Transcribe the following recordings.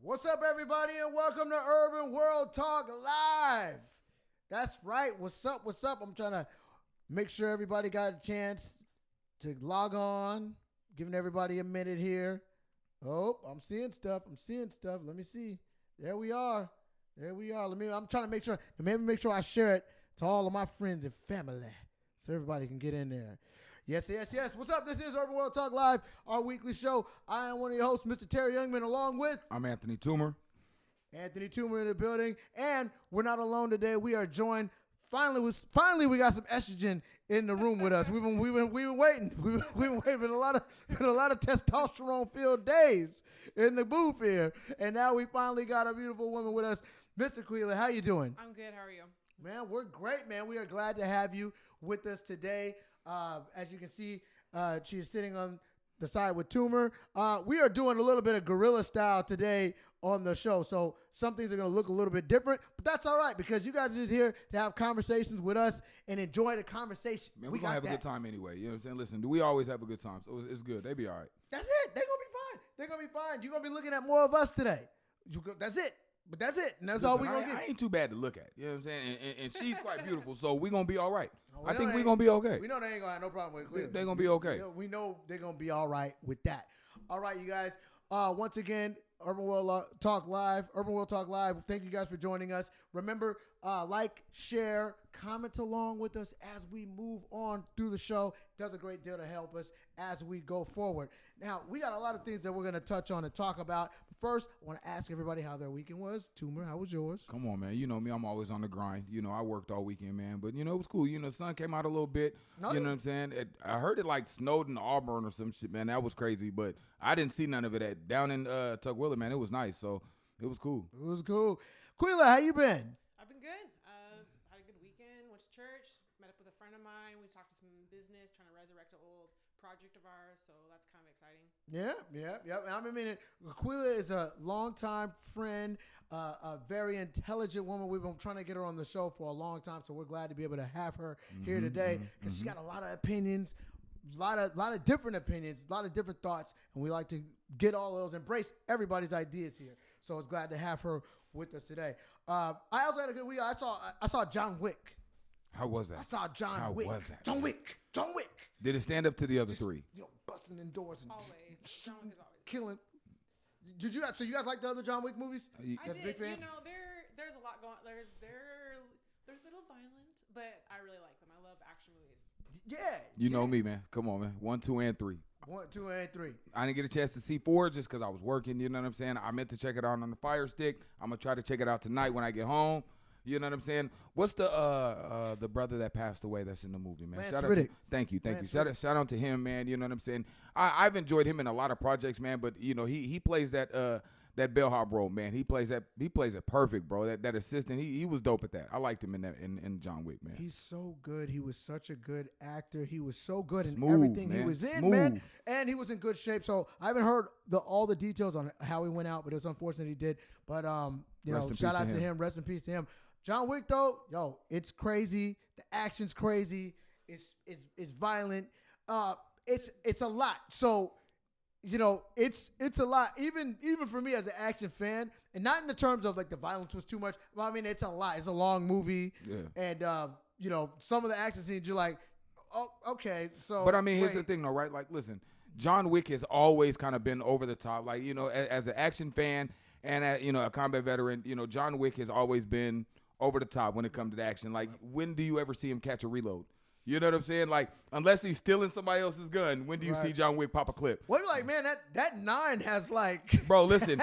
What's up, everybody, and welcome to Urban World Talk Live. That's right. What's up? What's up? I'm trying to make sure everybody got a chance to log on, giving everybody a minute here. Oh, I'm seeing stuff. Let me see. There we are. I'm trying to make sure. Maybe make sure I share it to all of my friends and family so everybody can get in there. Yes. What's up? This is Urban World Talk Live, our weekly show. I am one of your hosts, Mr. Terry Youngman, along with... I'm Anthony Toomer. Anthony Toomer in the building. And we're not alone today. We are joined... Finally, we got some estrogen in the room with us. We've been waiting. We've been waiting for a lot of testosterone-filled days in the booth here. And now we finally got a beautiful woman with us. Miss Aquila, how you doing? I'm good. How are you? Man, we're great, man. We are glad to have you with us today. As you can see, she is sitting on the side with Toomer. We are doing a little bit of guerrilla style today on the show, so some things are going to look a little bit different, but that's all right because you guys are just here to have conversations with us and enjoy the conversation. Man, we're going to have a good time anyway. You know what I'm saying? Listen, we always have a good time, so it's good. They be all right. That's it. They're going to be fine. You're going to be looking at more of us today. That's it. But that's it. And that's all we're going to get. I ain't too bad to look at. You know what I'm saying? And she's quite beautiful, so we're going to be all right. I think we're going to be okay. We know they ain't going to have no problem with it. They're going to be okay. We know they're going to be all right with that. All right, you guys. Once again, Urban World Talk Live. Thank you guys for joining us. Remember, like, share, comment along with us as we move on through the show. It does a great deal to help us as we go forward. Now, we got a lot of things that we're going to touch on and talk about. But first, I want to ask everybody how their weekend was. Toomer, how was yours? Come on, man. You know me. I'm always on the grind. You know, I worked all weekend, man. But, you know, it was cool. You know, the sun came out a little bit. You know what I'm saying? I heard it like snowed in Auburn or some shit, man. That was crazy. But I didn't see none of it down in Tukwila, man. It was nice. So it was cool. Quila, how you been? I've been good. Had a good weekend. Went to church. Met up with a friend of mine. We talked to some business, trying to resurrect an old project of ours. So that's kind of exciting. Yeah. I mean, Aquila is a longtime friend, a very intelligent woman. We've been trying to get her on the show for a long time, so we're glad to be able to have her here today because she got a lot of opinions, a lot of different opinions, a lot of different thoughts, and we like to get all those, embrace everybody's ideas here. So it's glad to have her with us today. I also had a good week. I saw John Wick. How was that? I saw John Wick. Was that? John Wick. Did it stand up to the other three? Busting in doors and Always. John Wick is always killing. Did you guys? So you guys like the other John Wick movies? I did. Big fans? You know, there's a lot going. They're a little violent, but I really like them. I love action movies. Yeah. You know me, man. Come on, man. 1, 2, and 3. 1, 2, and 3. I didn't get a chance to see 4 just because I was working. You know what I'm saying? I meant to check it out on the Fire Stick. I'm gonna try to check it out tonight when I get home. You know what I'm saying? What's the brother that passed away that's in the movie, man? Lance Riddick. Thank you. Shout out to him, man. You know what I'm saying? I've enjoyed him in a lot of projects, man. But you know, he plays that bellhop role, man. He plays it perfect, bro. That assistant, he was dope at that. I liked him in John Wick, man. He's so good. He was such a good actor. He was so good in Smooth, everything man. he was in, Smooth. man. And he was in good shape. So I haven't heard all the details on how he went out, but it was unfortunate he did. But you know, shout out to him. Rest in peace to him. John Wick, though, it's crazy. The action's crazy. It's violent. It's a lot. So, you know, it's a lot. Even for me as an action fan, and not in the terms of like the violence was too much. But I mean, it's a lot. It's a long movie. Yeah. And you know, some of the action scenes you're like, oh, okay. So, but I mean, here's the thing, though, right? Like, listen, John Wick has always kind of been over the top. Like, you know, as an action fan and you know, a combat veteran, you know, John Wick has always been over the top when it comes to the action. Like, when do you ever see him catch a reload? You know what I'm saying? Like, unless he's stealing somebody else's gun, when do you see John Wick pop a clip? Well, you're like, man, that 9 has like... Bro, listen.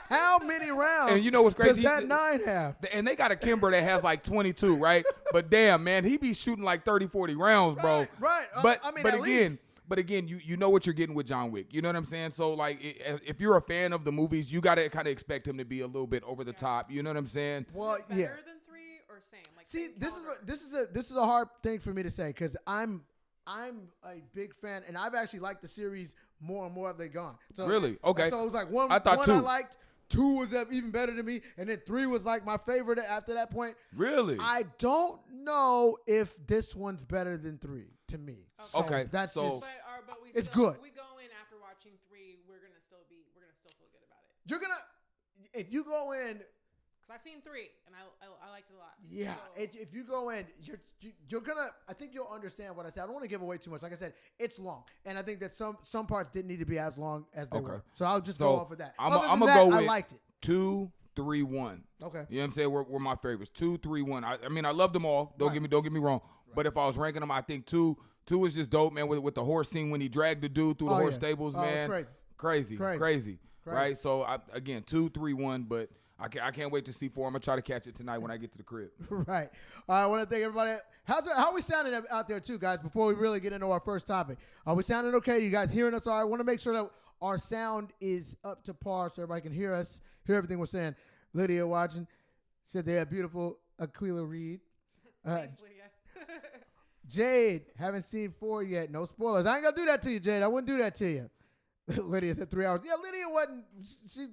How many rounds and you know what's crazy? does that 9 have? And they got a Kimber that has like 22, right? But damn, man, he be shooting like 30, 40 rounds, bro. Right. But, I mean, but at again... least. But again, you know what you're getting with John Wick. You know what I'm saying? So, like, if you're a fan of the movies, you got to kind of expect him to be a little bit over the top. You know what I'm saying? Well, Better than 3 or same? Like, see, same this is a hard thing for me to say because I'm a big fan, and I've actually liked the series more and more as they've gone. So, really? Okay. So it was like one I thought 2. I liked. 2 was even better to me, and then 3 was like my favorite after that point. Really? I don't know if this one's better than 3 to me. So Okay. That's So- just, But it's still, good. If we go in after watching 3, we're gonna still feel good about it. you're gonna. if you go in, because I've seen 3 and I liked it a lot. yeah, So, if you go in, you're gonna. I think you'll understand what I said. I don't want to give away too much. Like I said, it's long, and I think that some parts didn't need to be as long as they were. So I'll just go off of that. I'm Other than gonna that, go with I liked it. 2, 3, 1. Okay. You know what I'm saying? We're my favorites. 2, 3, 1. I mean, I love them all. Don't get me wrong. But if I was ranking them, I think 2 is just dope, man. With the horse scene when he dragged the dude through the horse stables, man. It's Crazy. Right? So again, 2, 3, 1. But I can't wait to see 4. I'm gonna try to catch it tonight when I get to the crib. Right. All right. I want to thank everybody. How are we sounding out there too, guys? Before we really get into our first topic, are we sounding okay? You guys hearing us all right? I want to make sure that our sound is up to par so everybody can hear us, hear everything we're saying. Lydia watching said they have beautiful Aquila Reed. thanks, Lydia. Jade, haven't seen 4 yet. No spoilers. I ain't gonna do that to you, Jade. I wouldn't do that to you. Lydia said 3 hours. Yeah, Lydia wasn't.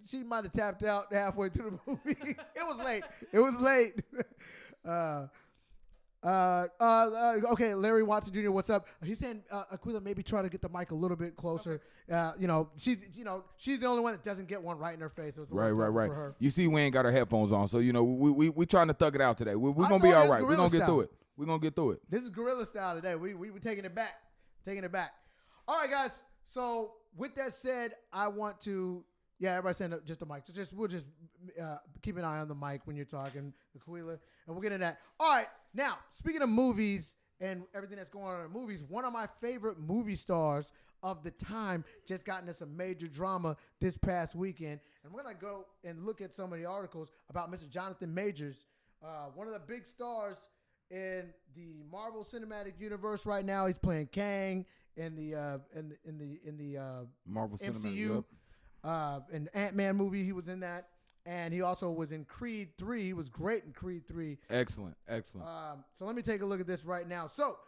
She might have tapped out halfway through the movie. It was late. Okay, Larry Watson Jr., what's up? He's saying Aquila maybe try to get the mic a little bit closer. She's the only one that doesn't get one right in her face. So it's Right. for her. You see, we ain't got our headphones on, so we trying to thug it out today. We're gonna be all right. We're gonna get through it. We're gonna get through it. This is guerrilla style today. We were taking it back. All right, guys. So with that said, I want to. Yeah, everybody saying just the mic. So we'll just keep an eye on the mic when you're talking, Aquila, and we'll get into that. All right, now speaking of movies and everything that's going on in movies, one of my favorite movie stars of the time just got into some major drama this past weekend, and we're gonna go and look at some of the articles about Mr. Jonathan Majors, one of the big stars in the Marvel Cinematic Universe right now. He's playing Kang in the Marvel MCU. Cinematic. An Ant-Man movie, he was in that, and he also was in Creed 3. He was great in Creed 3. Excellent. So let me take a look at this right now. So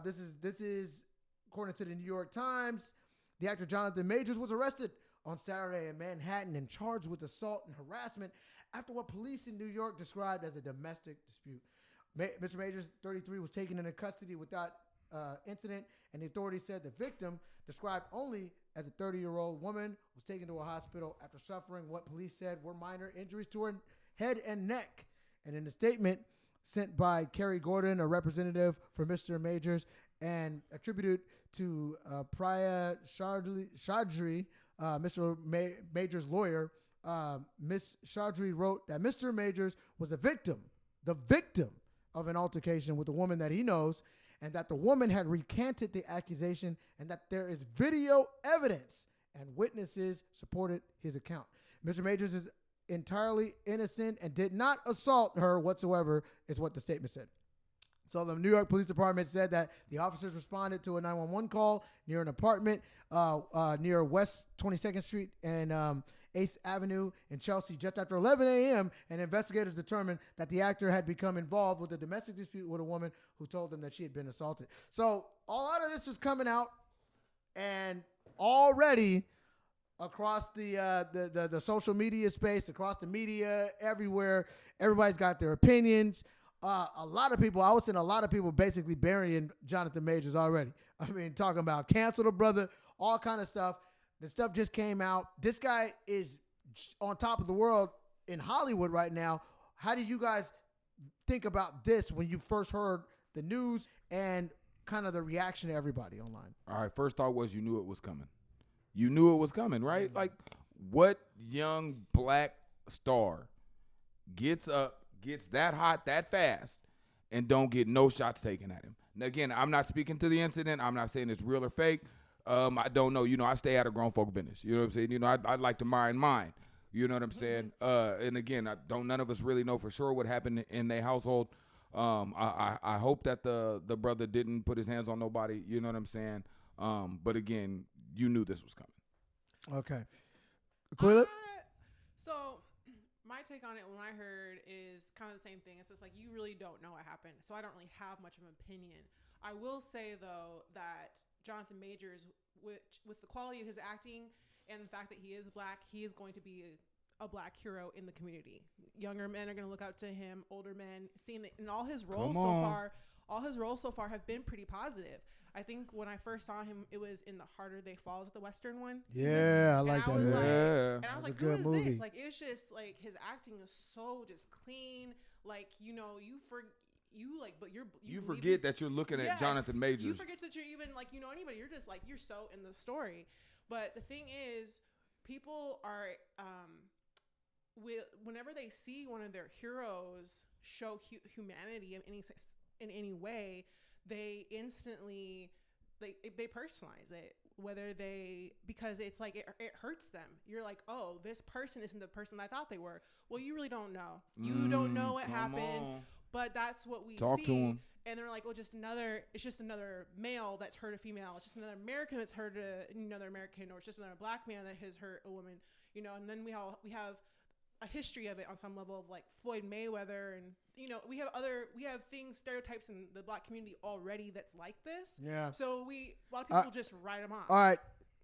this is according to the New York Times. The actor Jonathan Majors was arrested on Saturday in Manhattan and charged with assault and harassment after what police in New York described as a domestic dispute. Mr. Majors, 33, was taken into custody without incident, and the authorities said the victim, described only as a 30-year-old woman, was taken to a hospital after suffering what police said were minor injuries to her head and neck. And in a statement sent by Kerry Gordon, a representative for Mr. Majors, and attributed to Priya Chaudhry, Mr. Majors' lawyer, Ms. Chaudhry wrote that Mr. Majors was the victim of an altercation with a woman that he knows, and that the woman had recanted the accusation, and that there is video evidence and witnesses supported his account. Mr. Majors is entirely innocent and did not assault her whatsoever, is what the statement said. So the New York Police Department said that the officers responded to a 911 call near an apartment near West 22nd Street and 8th Avenue in Chelsea just after 11 a.m. and investigators determined that the actor had become involved with a domestic dispute with a woman who told them that she had been assaulted. So a lot of this was coming out, and already across the social media space, across the media, everywhere, everybody's got their opinions. A lot of people, I was seeing a lot of people basically burying Jonathan Majors already. I mean, talking about cancel the brother, all kind of stuff. The stuff just came out. This guy is on top of the world in Hollywood right now. How do you guys think about this when you first heard the news and kind of the reaction to everybody online? All right, first thought was you knew it was coming. You knew it was coming, right? Mm-hmm. Like, what young black star gets up, gets that hot that fast, and don't get no shots taken at him? Now, again, I'm not speaking to the incident. I'm not saying it's real or fake. I don't know. I stay out of grown folk business. You know what I'm saying? I'd like to mind mine. You know what I'm saying? And again, none of us really know for sure what happened in their household. I hope that the brother didn't put his hands on nobody. You know what I'm saying? But again, you knew this was coming. Okay. Aquila? So my take on it when I heard is kind of the same thing. It's just like, you really don't know what happened. So I don't really have much of an opinion. I will say, though, that Jonathan Majors, with the quality of his acting and the fact that he is black, he is going to be a black hero in the community. Younger men are going to look up to him, older men, seeing that in all his roles so far, all his roles so far have been pretty positive. I think when I first saw him, it was in The Harder They Fall, the Western one. Yeah, I like that. Was movie. like, and I That's was a like, good who is movie. this? Like, it's just like his acting is so just clean. Like, you know, you forget that you're looking at Jonathan Majors. You forget that you're even like, you know, anybody. You're just like, you're so in the story. But the thing is, people are, whenever they see one of their heroes show humanity in any way, they instantly they personalize it, because it's like it hurts them. You're like, oh, this person isn't the person I thought they were. Well, you really don't know. You don't know what happened, but that's what we Talk see. to him. And they're like, well, it's just another male that's hurt a female. It's just another American that's hurt another American, or it's just another black man that has hurt a woman, you know. And then we have a history of it on some level, of like Floyd Mayweather, and you know, we have stereotypes in the black community already that's like this. Yeah. So a lot of people just write them off. All right.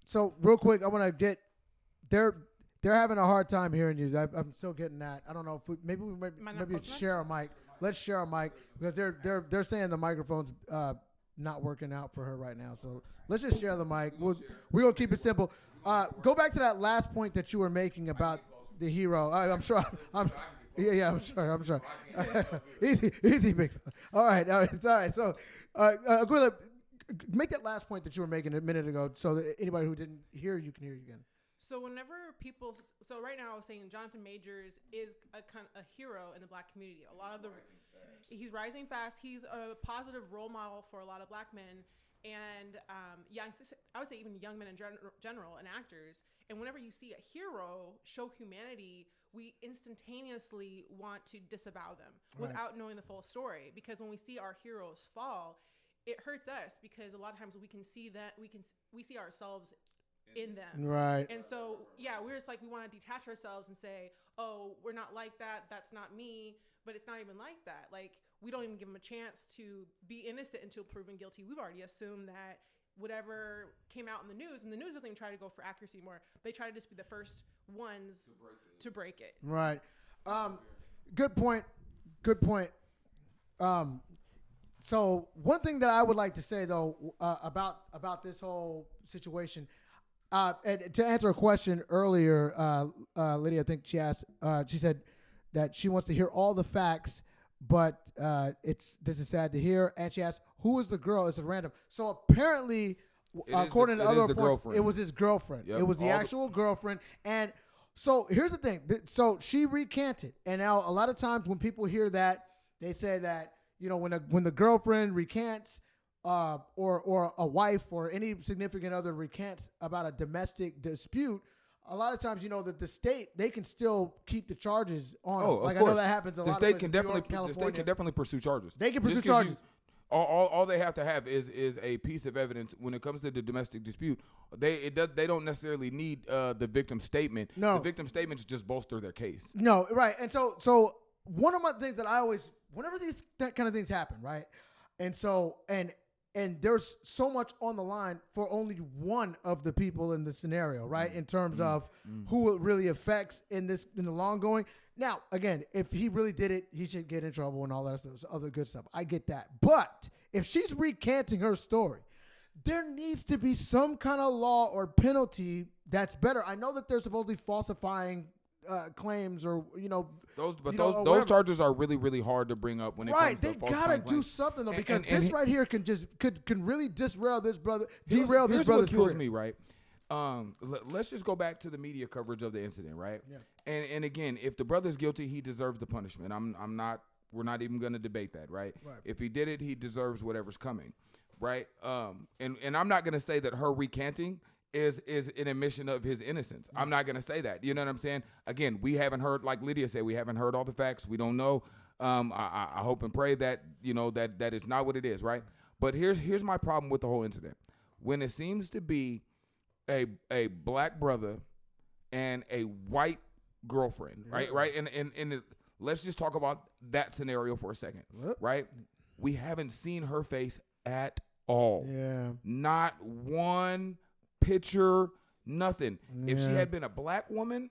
So real quick, I want to get they're having a hard time hearing you. I'm still getting that. I don't know if maybe share a mic. Let's share a mic, because they're saying the microphone's not working out for her right now. So let's just share the mic. We're gonna keep it simple. Go back to that last point that you were making about the hero. I'm sure. I'm sure. Easy, big. All right. It's all right. So, Aquila, make that last point that you were making a minute ago, so that anybody who didn't hear you can hear you again. So so right now I was saying Jonathan Majors is a hero in the black community. He's rising fast. He's a positive role model for a lot of black men, and I would say even young men in general, and actors. And whenever you see a hero show humanity, we instantaneously want to disavow them without knowing the full story. Because when we see our heroes fall, it hurts us, because a lot of times we can see that we see ourselves in them. Right. And so, we're just like, we want to detach ourselves and say, oh, we're not like that. That's not me. But it's not even like that. Like, we don't even give them a chance to be innocent until proven guilty. We've already assumed that whatever came out in the news doesn't even try to go for accuracy more. They try to just be the first ones to break it. Right. Good point. So one thing that I would like to say, though, about this whole situation, and to answer a question earlier, Lydia, I think she asked, she said that she wants to hear all the facts, but this is sad to hear. And she asked, who is the girl? It's random. So apparently, according to other reports, it was his girlfriend. Yep. It was the actual girlfriend. And so here's the thing. So she recanted. And now a lot of times when people hear that, they say that, you know, when the girlfriend recants, or a wife or any significant other recants about a domestic dispute, a lot of times, you know, that the state, they can still keep the charges on. Oh, like, of course. I know that happens a lot. The state can definitely pursue charges. They can pursue charges. All they have to have is a piece of evidence when it comes to the domestic dispute. They don't necessarily need the victim's statement. No, the victim's statements just bolster their case. No, right. And so one of my things that I always, whenever these kind of things happen, right, and there's so much on the line for only one of the people in the scenario, right? In terms of who it really affects in the long going. Now, again, if he really did it, he should get in trouble and all that stuff, other good stuff. I get that. But if she's recanting her story, there needs to be some kind of law or penalty that's better. I know that they're supposedly falsifying claims, or those charges are really, really hard to bring up when it comes to they gotta do something though, because this right here can really derail this brother's career. What kills me, right? Let's just go back to the media coverage of the incident, right? Yeah. And again, if the brother's guilty, he deserves the punishment. We're not even going to debate that, right? If he did it, he deserves whatever's coming, right? And I'm not going to say that her recanting is an admission of his innocence. I'm not going to say that. You know what I'm saying? Again, we haven't heard, like Lydia said, we haven't heard all the facts. We don't know. I hope and pray that, you know, that it's not what it is, right? But here's my problem with the whole incident. When it seems to be a black brother and a white girlfriend, right? Right? And let's just talk about that scenario for a second, right? We haven't seen her face at all. Yeah. Not one picture, nothing. Yeah. If she had been a black woman,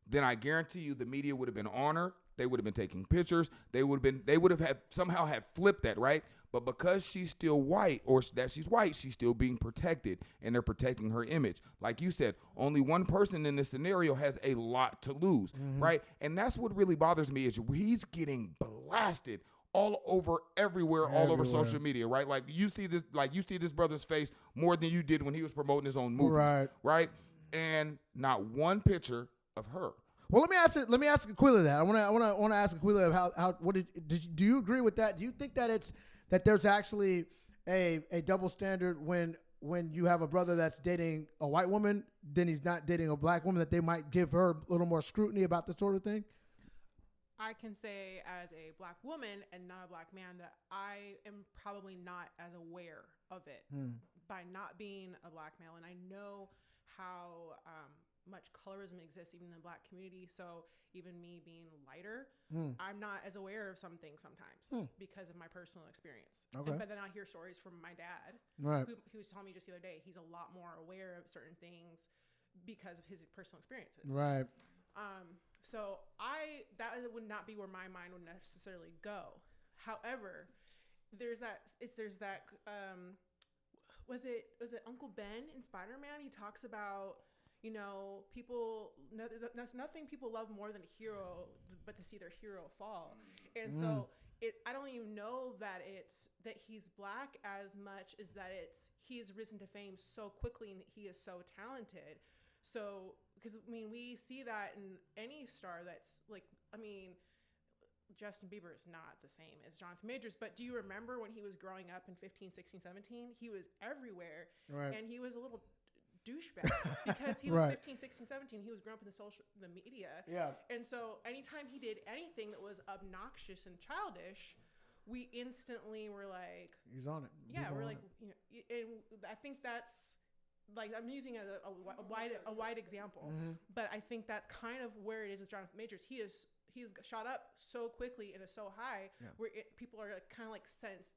then I guarantee you the media would have been on her. They would have been taking pictures. They would have somehow have flipped that, right? But because she's still white, or that she's white, she's still being protected, and they're protecting her image. Like you said, only one person in this scenario has a lot to lose, right? And that's what really bothers me is he's getting blasted all over everywhere, all over social media, right? Like you see this brother's face more than you did when he was promoting his own movies, right? And not one picture of her. Well, let me ask Aquila that. I want to ask Aquila of how do you agree with that? Do you think that there's actually a double standard when you have a brother that's dating a white woman, then he's not dating a black woman, that they might give her a little more scrutiny about this sort of thing? I can say as a black woman and not a black man that I am probably not as aware of it by not being a black male. And I know how much colorism exists even in the black community. So even me being lighter, I'm not as aware of some things sometimes because of my personal experience. Okay. But then I hear stories from my dad, who was telling me just the other day, he's a lot more aware of certain things because of his personal experiences. Right. So that would not be where my mind would necessarily go. However, there's that was it Uncle Ben in Spider-Man? He talks about, that's nothing people love more than a hero, but to see their hero fall. And so I don't even know that he's black as much as that he's risen to fame so quickly and he is so talented. So, because we see that in any star that's Justin Bieber is not the same as Jonathan Majors, but do you remember when he was growing up in 15, 16, 17? He was everywhere, and he was a little douchebag because he was 15, 16, 17. He was growing up in the media. Yeah. And so anytime he did anything that was obnoxious and childish, we instantly were like, he's on it. Yeah, we're like, and I think that's, like, I'm using a wide example, but I think that's kind of where it is with Jonathan Majors. He's shot up so quickly and is so high where people are kind of like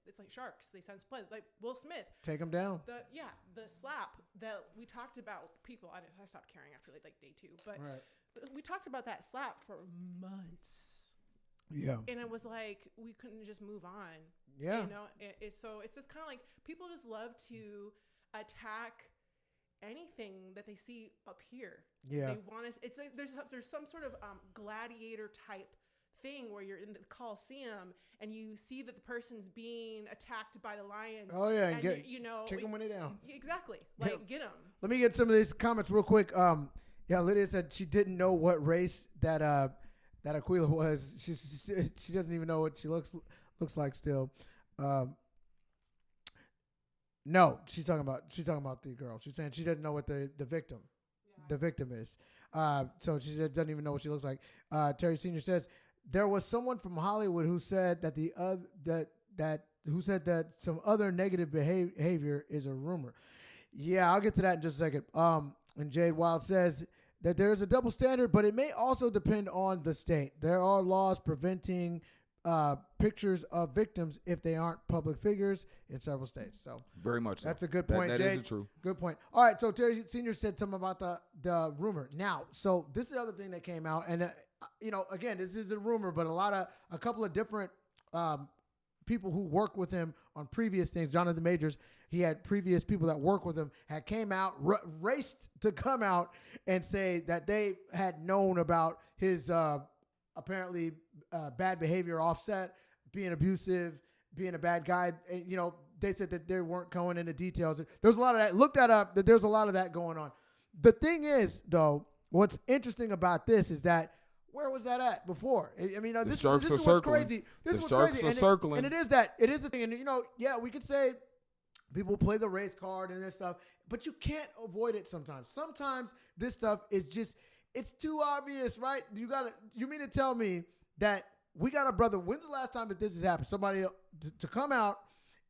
it's like sharks. They sense blood. Like Will Smith. Take him down. The slap that we talked about. I stopped caring after like day 2, but we talked about that slap for months. Yeah. And it was like we couldn't just move on. Yeah. So it's just kind of like people just love to attack anything that they see up here. Yeah. They want us. It's like there's some sort of gladiator type thing where you're in the Coliseum and you see that the person's being attacked by the lions. Oh yeah, and kick them when they're down. Exactly. Like get them. Let me get some of these comments real quick. Lydia said she didn't know what race that Aquila was. She doesn't even know what she looks like still. No, she's talking about the girl. She's saying she doesn't know what the victim is. So she doesn't even know what she looks like. Terry Senior says there was someone from Hollywood who said that some other negative behavior is a rumor. Yeah, I'll get to that in just a second. And Jade Wild says that there's a double standard, but it may also depend on the state. There are laws preventing pictures of victims if they aren't public figures in several states. So very much so. That's a good point, That Jade. is true. Good point. All right, so Terry Senior said something about the rumor. Now, so this is the other thing that came out, and again, this is a rumor, but a couple of different people who work with him on previous things. Jonathan Majors, he had previous people that work with him had came out, raced to come out and say that they had known about his apparently bad behavior, Offset, being abusive, being a bad guy. And, they said that they weren't going into details. There's a lot of that. Look that up. That there's a lot of that going on. The thing is, though, what's interesting about this is that where was that at before? I mean, this is what's crazy. This is what's crazy. Circling. And it is that. It is a thing. And, we could say people play the race card and this stuff, but you can't avoid it sometimes. Sometimes this stuff is just, it's too obvious, right? You mean to tell me that we got a brother, when's the last time that this has happened? Somebody to come out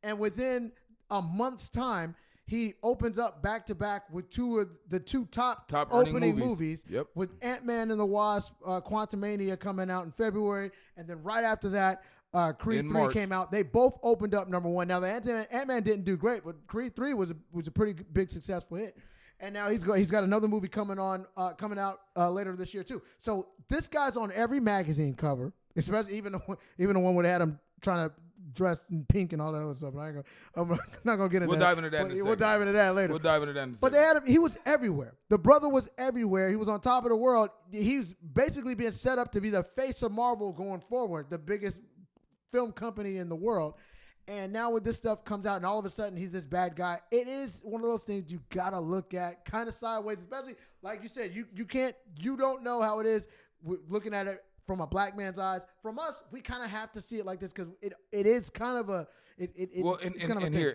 and within a month's time, he opens up back-to-back with two of the top opening movies. Yep. With Ant-Man and the Wasp, Quantumania coming out in February, and then right after that, Creed 3 came out. They both opened up number one. Now, the Ant-Man didn't do great, but Creed 3 was a pretty big successful hit. And now he's got another movie coming out later this year too. So this guy's on every magazine cover, especially even the one with Adam trying to dressed in pink and all that other stuff. I'm not gonna get into We'll that. dive into that in a We'll second. dive into that later. We'll dive into that in a But second. he was everywhere. The brother was everywhere. He was on top of the world. He's basically being set up to be the face of Marvel going forward, the biggest film company in the world. And now when this stuff comes out and all of a sudden he's this bad guy, it is one of those things you gotta look at kind of sideways, especially like you said, you don't know how it is looking at it from a black man's eyes. From us, we kind of have to see it like this because it is kind of a Well, it's and kind of a thing. here,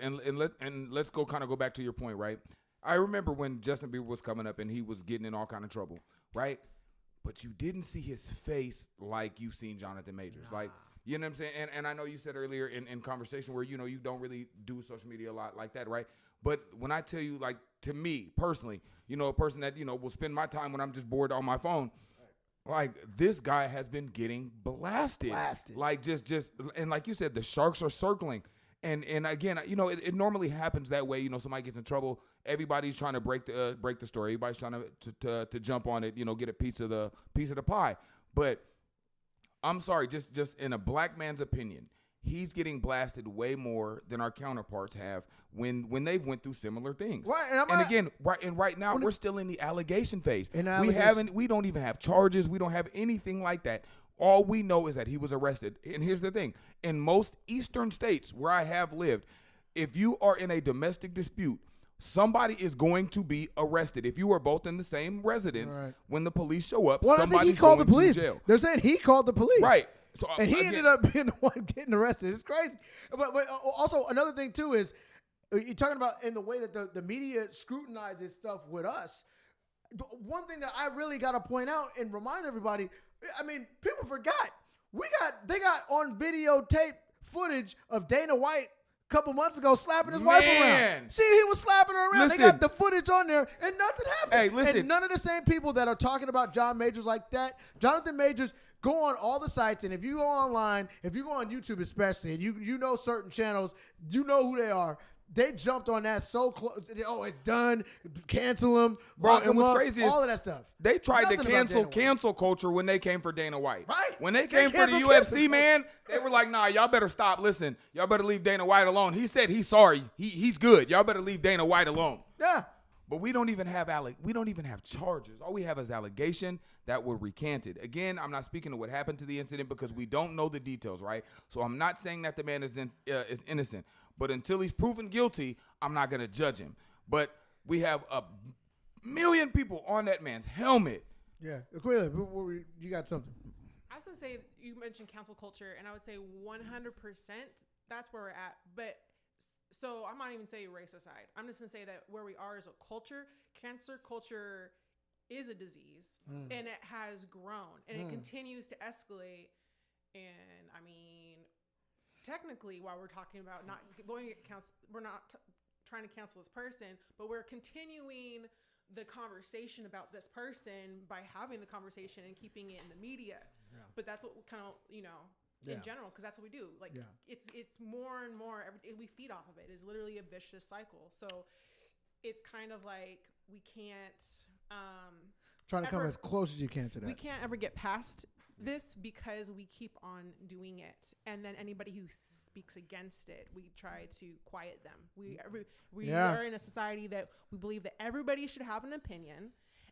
let's go back to your point, right? I remember when Justin Bieber was coming up and he was getting in all kind of trouble, right? But you didn't see his face like you've seen Jonathan Majors. Like, you know what I'm saying? And I know you said earlier in conversation where, you know, you don't really do social media a lot like that, right? But when I tell you, like, to me personally, you know, a person that, you know, will spend my time when I'm just bored on my phone, like, this guy has been getting blasted. Like, just, and like you said, the sharks are circling. And again, you know, it normally happens that way. You know, somebody gets in trouble. Everybody's trying to break the story. Everybody's trying to jump on it, you know, get a piece of the pie. But I'm sorry, just in a black man's opinion, he's getting blasted way more than our counterparts have when they've went through similar things. Right, and right now we're still in the allegation phase. Allegation. We don't even have charges. We don't have anything like that. All we know is that he was arrested. And here's the thing. In most eastern states where I have lived, if you are in a domestic dispute, somebody is going to be arrested. If you are both in the same residence, Right. when the police show up, Well, I think he somebody's called the going police. to jail. They're saying he called the police. Right. So, And he again, ended up being the one getting arrested. It's crazy. But also another thing too is you're talking about in the way that the media scrutinizes stuff with us. The one thing that I really got to point out and remind everybody, I mean, people forgot. They got on videotape footage of Dana White a couple months ago slapping his wife around. See, he was slapping her around. Listen. They got the footage on there and nothing happened. Hey, listen. And none of the same people that are talking about John Majors like that, Jonathan Majors, go on all the sites, and if you go online, if you go on YouTube especially, and you know certain channels, you know who they are. They jumped on that so close. Oh, it's done. Cancel them, Bro, lock and them what's up, crazy is all of that stuff. They tried Nothing to about Dana White. cancel culture when they came for Dana White. Right. When they They came for the canceled cancel UFC, man, they were like, nah, y'all better stop. Listen, y'all better leave Dana White alone. He said he's sorry. He's good. Y'all better leave Dana White alone. Yeah. But we don't even have charges. All we have is allegation that were recanted. Again, I'm not speaking to what happened to the incident because we don't know the details, right? So I'm not saying that the man is innocent. But until he's proven guilty, I'm not going to judge him. But we have a million people on that man's helmet. Yeah. Clearly, you got something. I was gonna say, you mentioned cancel culture, and I would say 100% that's where we're at. But so I'm not even saying race aside. I'm just gonna say that where we are as a culture, cancer culture is a disease, and it has grown, and it continues to escalate. And I mean, technically, while we're talking about not going to cancel, we're not trying to cancel this person, but we're continuing the conversation about this person by having the conversation and keeping it in the media. Yeah. But that's what we kind of, you know, in general, because that's what we do. Like, it's more and more, we feed off of it. It's literally a vicious cycle. So it's kind of like we can't trying to come as close as you can to that. We can't ever get past this because we keep on doing it, and then anybody who speaks against it, we try to quiet them. We are in a society that we believe that everybody should have an opinion,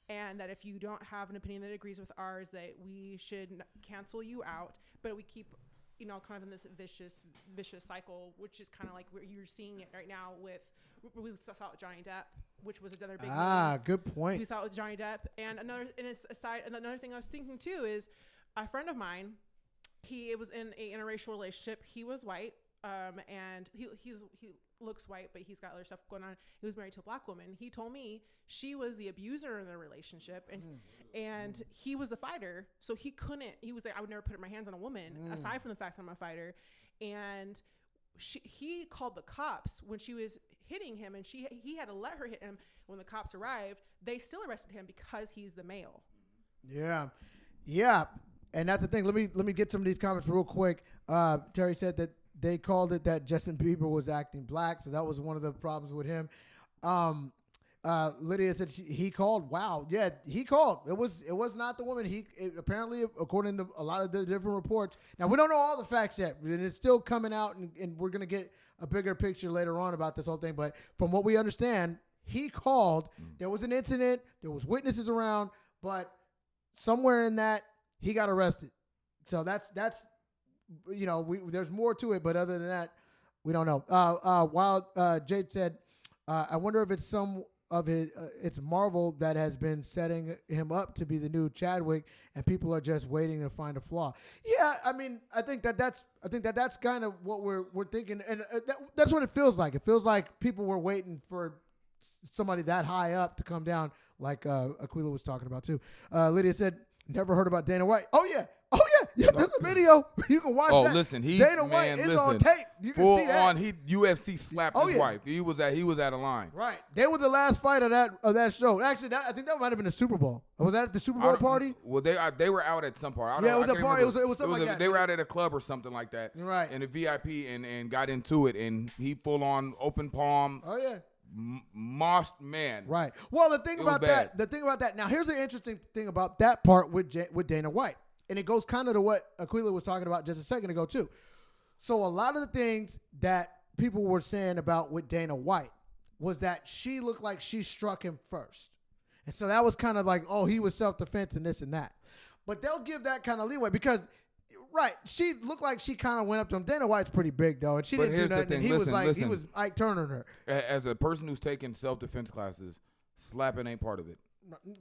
and that if you don't have an opinion that agrees with ours, that we should cancel you out. But we keep, you know, kind of in this vicious cycle, which is kind of like you're seeing it right now with. We saw it with Johnny Depp, which was another big movie. Good point. We saw it with Johnny Depp, and another thing I was thinking too is a friend of mine. He was in a interracial relationship. He was white, and he looks white, but he's got other stuff going on. He was married to a black woman. He told me she was the abuser in their relationship, and he was the fighter. So he couldn't. He was like, I would never put my hands on a woman, aside from the fact that I'm a fighter, and. He called the cops when she was hitting him, and he had to let her hit him. When the cops arrived, they still arrested him because he's the male. Yeah, and that's the thing. Let me get some of these comments real quick. Terry said that they called it that Justin Bieber was acting black, so that was one of the problems with him. Lydia said he called. Wow, yeah, he called. It was not the woman. Apparently, according to a lot of the different reports. Now we don't know all the facts yet, and it's still coming out, and we're gonna get a bigger picture later on about this whole thing. But from what we understand, he called. There was an incident. There was witnesses around, but somewhere in that he got arrested. So that's there's more to it, but other than that, we don't know. While Jade said, I wonder if it's some of it's Marvel that has been setting him up to be the new Chadwick, and people are just waiting to find a flaw. Yeah, I mean, I think that's kind of what we're thinking, and that's what it feels like. It feels like people were waiting for somebody that high up to come down, like Aquila was talking about too. Lydia said, never heard about Dana White. Oh yeah, there's a video. You can watch that. Oh, listen, Dana White is on tape. You can full see that. on, UFC slapped his wife. He was at a line. Right. They were the last fight of that show. Actually, I think that might have been the Super Bowl. Was that at the Super Bowl party? Well, they were out at some part. It was a party. It was something like that. They were out at a club or something like that. Right. And a VIP and got into it, and he full on open palm. Oh yeah. Mossed man. Right. Well, the thing about that. Now, here's the interesting thing about that part with Dana White, and it goes kind of to what Aquila was talking about just a second ago too. So a lot of the things that people were saying about with Dana White was that she looked like she struck him first, and so that was kind of like, oh, he was self-defense and this and that. But they'll give that kind of leeway because. Right, she looked like she kind of went up to him. Dana White's pretty big though, and she didn't do nothing. He was Ike Turner her. As a person who's taken self-defense classes, slapping ain't part of it.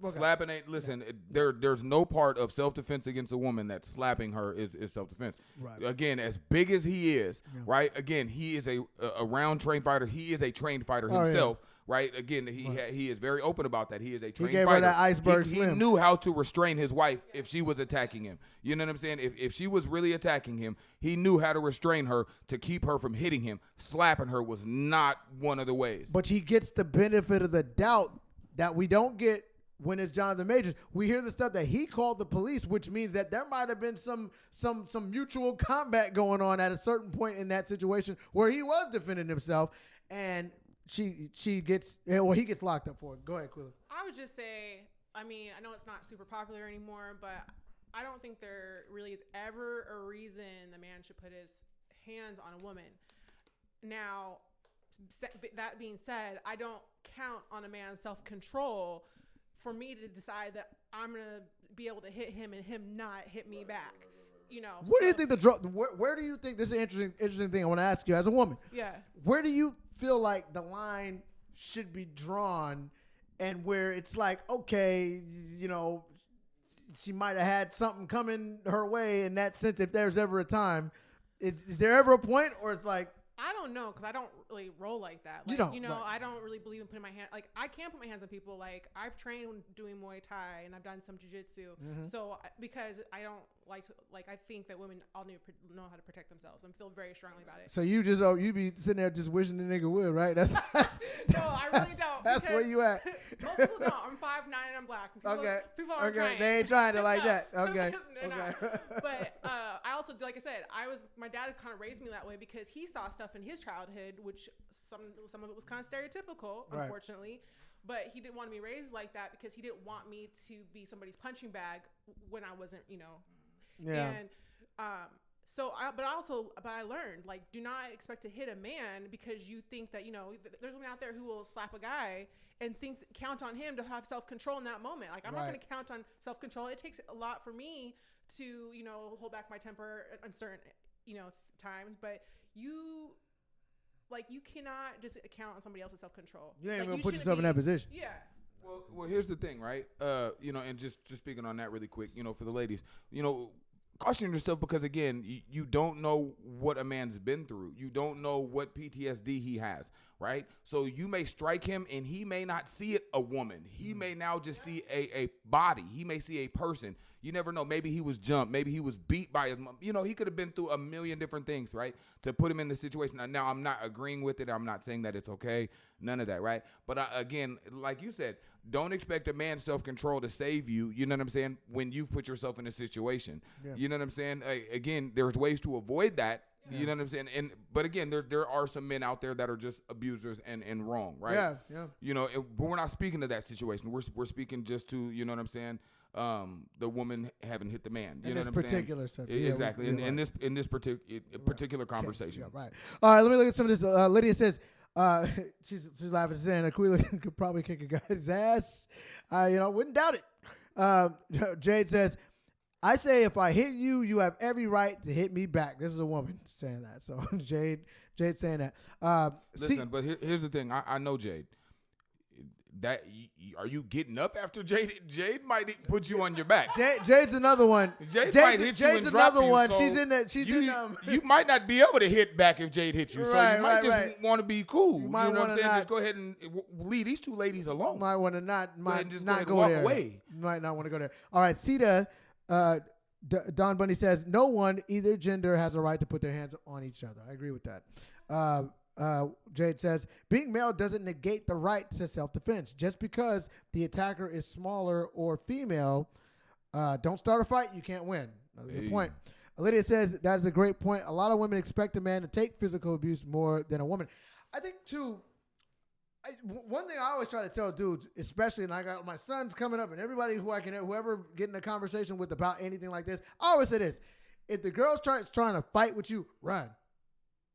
Okay. Slapping ain't. Listen, there's no part of self-defense against a woman that slapping her is self-defense. Right. Again, as big as he is, right? Again, he is a round trained fighter. He is a trained fighter himself. Yeah. Right. Again, he is very open about that. He is a trained fighter. He gave her that iceberg slim. He knew how to restrain his wife if she was attacking him. You know what I'm saying? If she was really attacking him, he knew how to restrain her to keep her from hitting him. Slapping her was not one of the ways. But he gets the benefit of the doubt that we don't get when it's Jonathan Majors. We hear the stuff that he called the police, which means that there might have been some mutual combat going on at a certain point in that situation where he was defending himself, and he gets locked up for it. Go ahead, Quilla. I would just say, I mean, I know it's not super popular anymore, but I don't think there really is ever a reason the man should put his hands on a woman. Now, that being said, I don't count on a man's self-control for me to decide that I'm going to be able to hit him and him not hit me back. You know, do you think where do you think, this is an interesting thing I want to ask you as a woman. Yeah. Where do you feel like the line should be drawn, and where it's like, okay, you know, she might have had something coming her way in that sense, if there's ever a time, is there ever a point, or it's like, I don't know, because I don't really roll like that. Like, you don't, right. I don't really believe in putting my hand. Like, I can't put my hands on people. Like, I've trained doing Muay Thai and I've done some jiu-jitsu. Mm-hmm. So, because I don't like to, like, I think that women all know how to protect themselves. I feel very strongly about it. So you be sitting there just wishing the nigga would, right? That's no, I really don't. That's where you at. Most people don't. I'm 5'9" and I'm black. People aren't trying. They ain't trying to like that. Okay. But I also, like I said, my dad kind of raised me that way because he saw stuff in his childhood, which some of it was kind of stereotypical, unfortunately. But he didn't want me raised like that because he didn't want me to be somebody's punching bag when I wasn't, you know. Yeah. And but I learned, like, do not expect to hit a man because you think that, you know, there's women out there who will slap a guy and count on him to have self-control in that moment. Like, I'm not going to count on self-control. It takes a lot for me to, you know, hold back my temper on certain, you know, times, but you cannot just count on somebody else's self-control. You ain't gonna put yourself in that position. Yeah. Well, here's the thing, right? You know, and just speaking on that really quick, you know, for the ladies, you know, caution yourself because, again, you don't know what a man's been through. You don't know what PTSD he has, right? So you may strike him and he may not see it a woman. He may now just see a body. He may see a person. You never know. Maybe he was jumped. Maybe he was beat by his mom. You know, he could have been through a million different things, right, to put him in the situation. Now, I'm not agreeing with it. I'm not saying that it's okay. None of that, right? But, again, like you said, don't expect a man's self-control to save you, you know what I'm saying, when you've put yourself in a situation. Yeah. You know what I'm saying? Again, there's ways to avoid that, You know what I'm saying? But again, there are some men out there that are just abusers and wrong, right? Yeah. You know, but we're not speaking to that situation. We're speaking just to, you know what I'm saying, the woman having hit the man. You know what I'm particular saying? subject. Exactly. Yeah, in this particular conversation. Yeah, right. All right, let me look at some of this. Lydia says, she's laughing, saying Aquila could probably kick a guy's ass. Wouldn't doubt it. Jade says, I say if I hit you, you have every right to hit me back. This is a woman saying that. So Jade saying that. Listen, but here's the thing. I know Jade. Are you getting up after Jade? Jade might put you on your back. Jade's another one. Might hit you Jade's and drop another you, one. so She's in that. She's you might not be able to hit back if Jade hits you. So you might just want to be cool. You know what I'm saying? Just go ahead and leave these two ladies alone. You might want to not go walk there. Away. You might not want to go there. All right, Sita. Don Bunny says no one, either gender, has a right to put their hands on each other. I agree with that. Jade says being male doesn't negate the right to self-defense. Just because the attacker is smaller or female, don't start a fight. You can't win. Another good point. Lydia says that is a great point. A lot of women expect a man to take physical abuse more than a woman. I think too. One thing I always try to tell dudes, especially, and I got my sons coming up, and everybody whoever get in a conversation with about anything like this, I always say this: if the girl's trying to fight with you, run.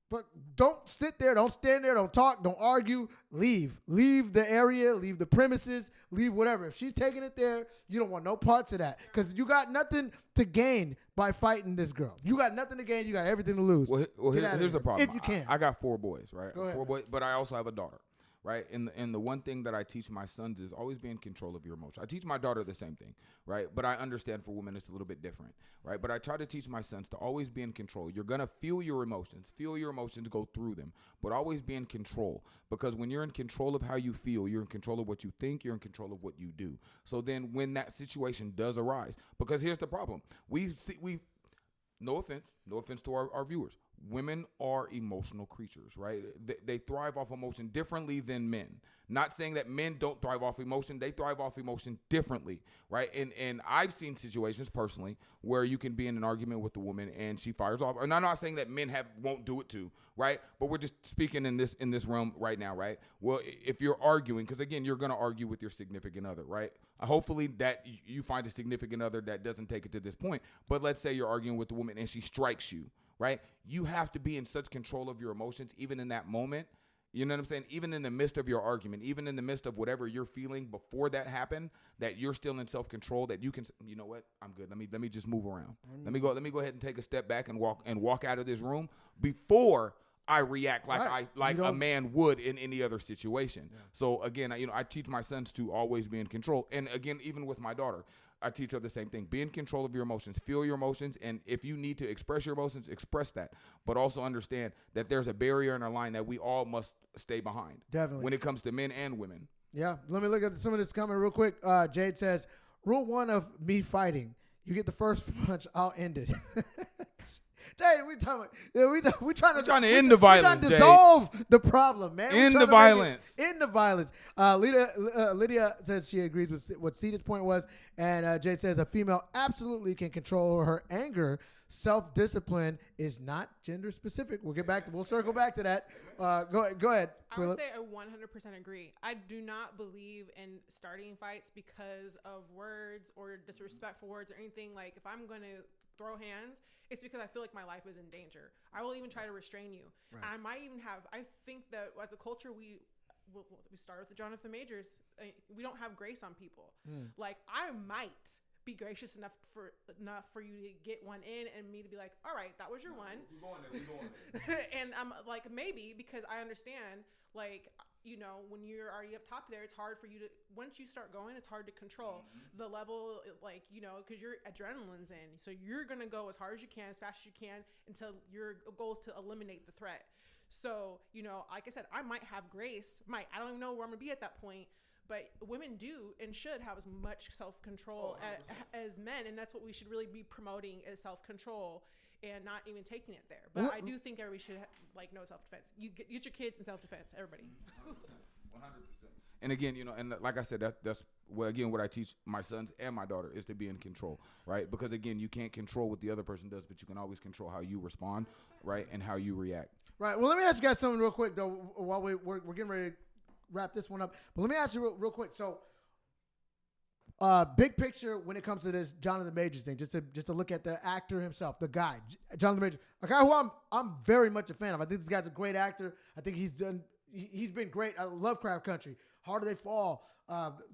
But don't sit there, don't stand there, don't talk, don't argue. Leave the area, leave the premises, leave whatever. If she's taking it there, you don't want no parts of that, because you got nothing to gain by fighting this girl. You got nothing to gain. You got everything to lose. Well here's the problem. If you can, I got 4 boys, right? Go ahead. 4 boys, but I also have a daughter. Right. And the one thing that I teach my sons is always be in control of your emotions. I teach my daughter the same thing. Right. But I understand for women it's a little bit different. Right. But I try to teach my sons to always be in control. You're going to feel your emotions, go through them, but always be in control, because when you're in control of how you feel, you're in control of what you think, you're in control of what you do. So then when that situation does arise, because here's the problem. No offense to our viewers. Women are emotional creatures, right? They thrive off emotion differently than men. Not saying that men don't thrive off emotion. They thrive off emotion differently, right? And I've seen situations personally where you can be in an argument with a woman and she fires off. And I'm not saying that men won't do it too, right? But we're just speaking in this realm right now, right? Well, if you're arguing, because again, you're going to argue with your significant other, right? Hopefully that you find a significant other that doesn't take it to this point. But let's say you're arguing with a woman and she strikes you, right? You have to be in such control of your emotions, even in that moment. You know what I'm saying? Even in the midst of your argument, even in the midst of whatever you're feeling before that happened, that you're still in self-control, that you can, you know what? I'm good. Let me just move around. Let me go ahead and take a step back and walk out of this room before I react like a man would in any other situation. Yeah. So again, I teach my sons to always be in control. And again, even with my daughter, I teach her the same thing. Be in control of your emotions. Feel your emotions. And if you need to express your emotions, express that. But also understand that there's a barrier in our line that we all must stay behind. Definitely. When it comes to men and women. Yeah. Let me look at some of this comment real quick. Jade says, rule 1 of me fighting. You get the first punch, I'll end it. Jay, we trying to end the violence. We're trying to dissolve the problem, man. End the violence. End the violence. Lydia says she agrees with what Ceda's point was, and Jay says a female absolutely can control her anger. Self-discipline is not gender specific. We'll circle back to that. Go ahead. I would say I 100% agree. I do not believe in starting fights because of words or disrespectful words or anything. Like, if I'm going to throw hands, it's because I feel like my life is in danger. I will even try to restrain you. Right. I think that as a culture, we start with the Jonathan Majors. We don't have grace on people. Like, I might be gracious enough for you to get one in and me to be like, all right, that was your one. We going there. And I'm like, maybe, because I understand, like, when you're already up top there, it's hard for you to, once you start going, it's hard to control the level, like, because your adrenaline's in. So you're going to go as hard as you can, as fast as you can, until your goal is to eliminate the threat. So, like I said, I might have grace. I don't even know where I'm going to be at that point. But women do and should have as much self-control as men. And that's what we should really be promoting, is self-control and not even taking it there. But I do think everybody should know self-defense. You get your kids in self-defense, everybody. 100%. And again, and like I said, that's what I teach my sons and my daughter is to be in control, right? Because again, you can't control what the other person does, but you can always control how you respond, right, and how you react. Right. Well, let me ask you guys something real quick though. While we're getting ready to wrap this one up, but let me ask you real quick. So, big picture when it comes to this Jonathan Majors thing, just to look at the actor himself, the guy, Jonathan Majors, a guy who I'm very much a fan of. I think this guy's a great actor. I think he's been great. I love Lovecraft Country, Harder They Fall,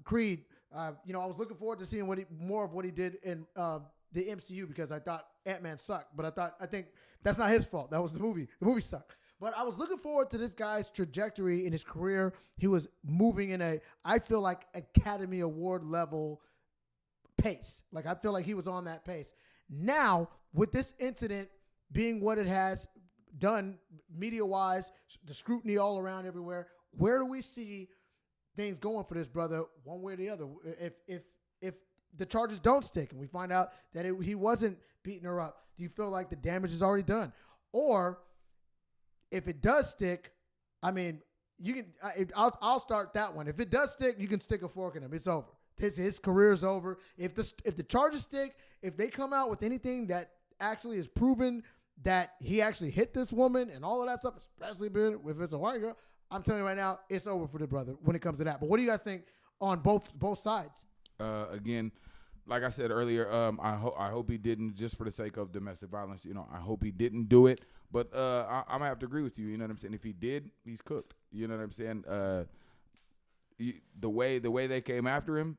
Creed. I was looking forward to seeing more of what he did in the MCU because I thought Ant-Man sucked, but I think that's not his fault. That was the movie. The movie sucked. But I was looking forward to this guy's trajectory in his career. He was moving in I feel like Academy Award level pace. Like I feel like he was on that pace. Now, with this incident being what it has done media-wise, the scrutiny all around everywhere, where do we see things going for this brother one way or the other? If the charges don't stick and we find out that he wasn't beating her up, do you feel like the damage is already done? Or if it does stick, I mean, you can. I'll start that one. If it does stick, you can stick a fork in him. It's over. His career is over. If the charges stick, if they come out with anything that actually is proven that he actually hit this woman and all of that stuff, especially if it's a white girl, I'm telling you right now, it's over for the brother when it comes to that. But what do you guys think on both sides? Again, like I said earlier, I hope he didn't, just for the sake of domestic violence. I hope he didn't do it. But I'm gonna have to agree with you. You know what I'm saying? If he did, he's cooked. You know what I'm saying? The way they came after him,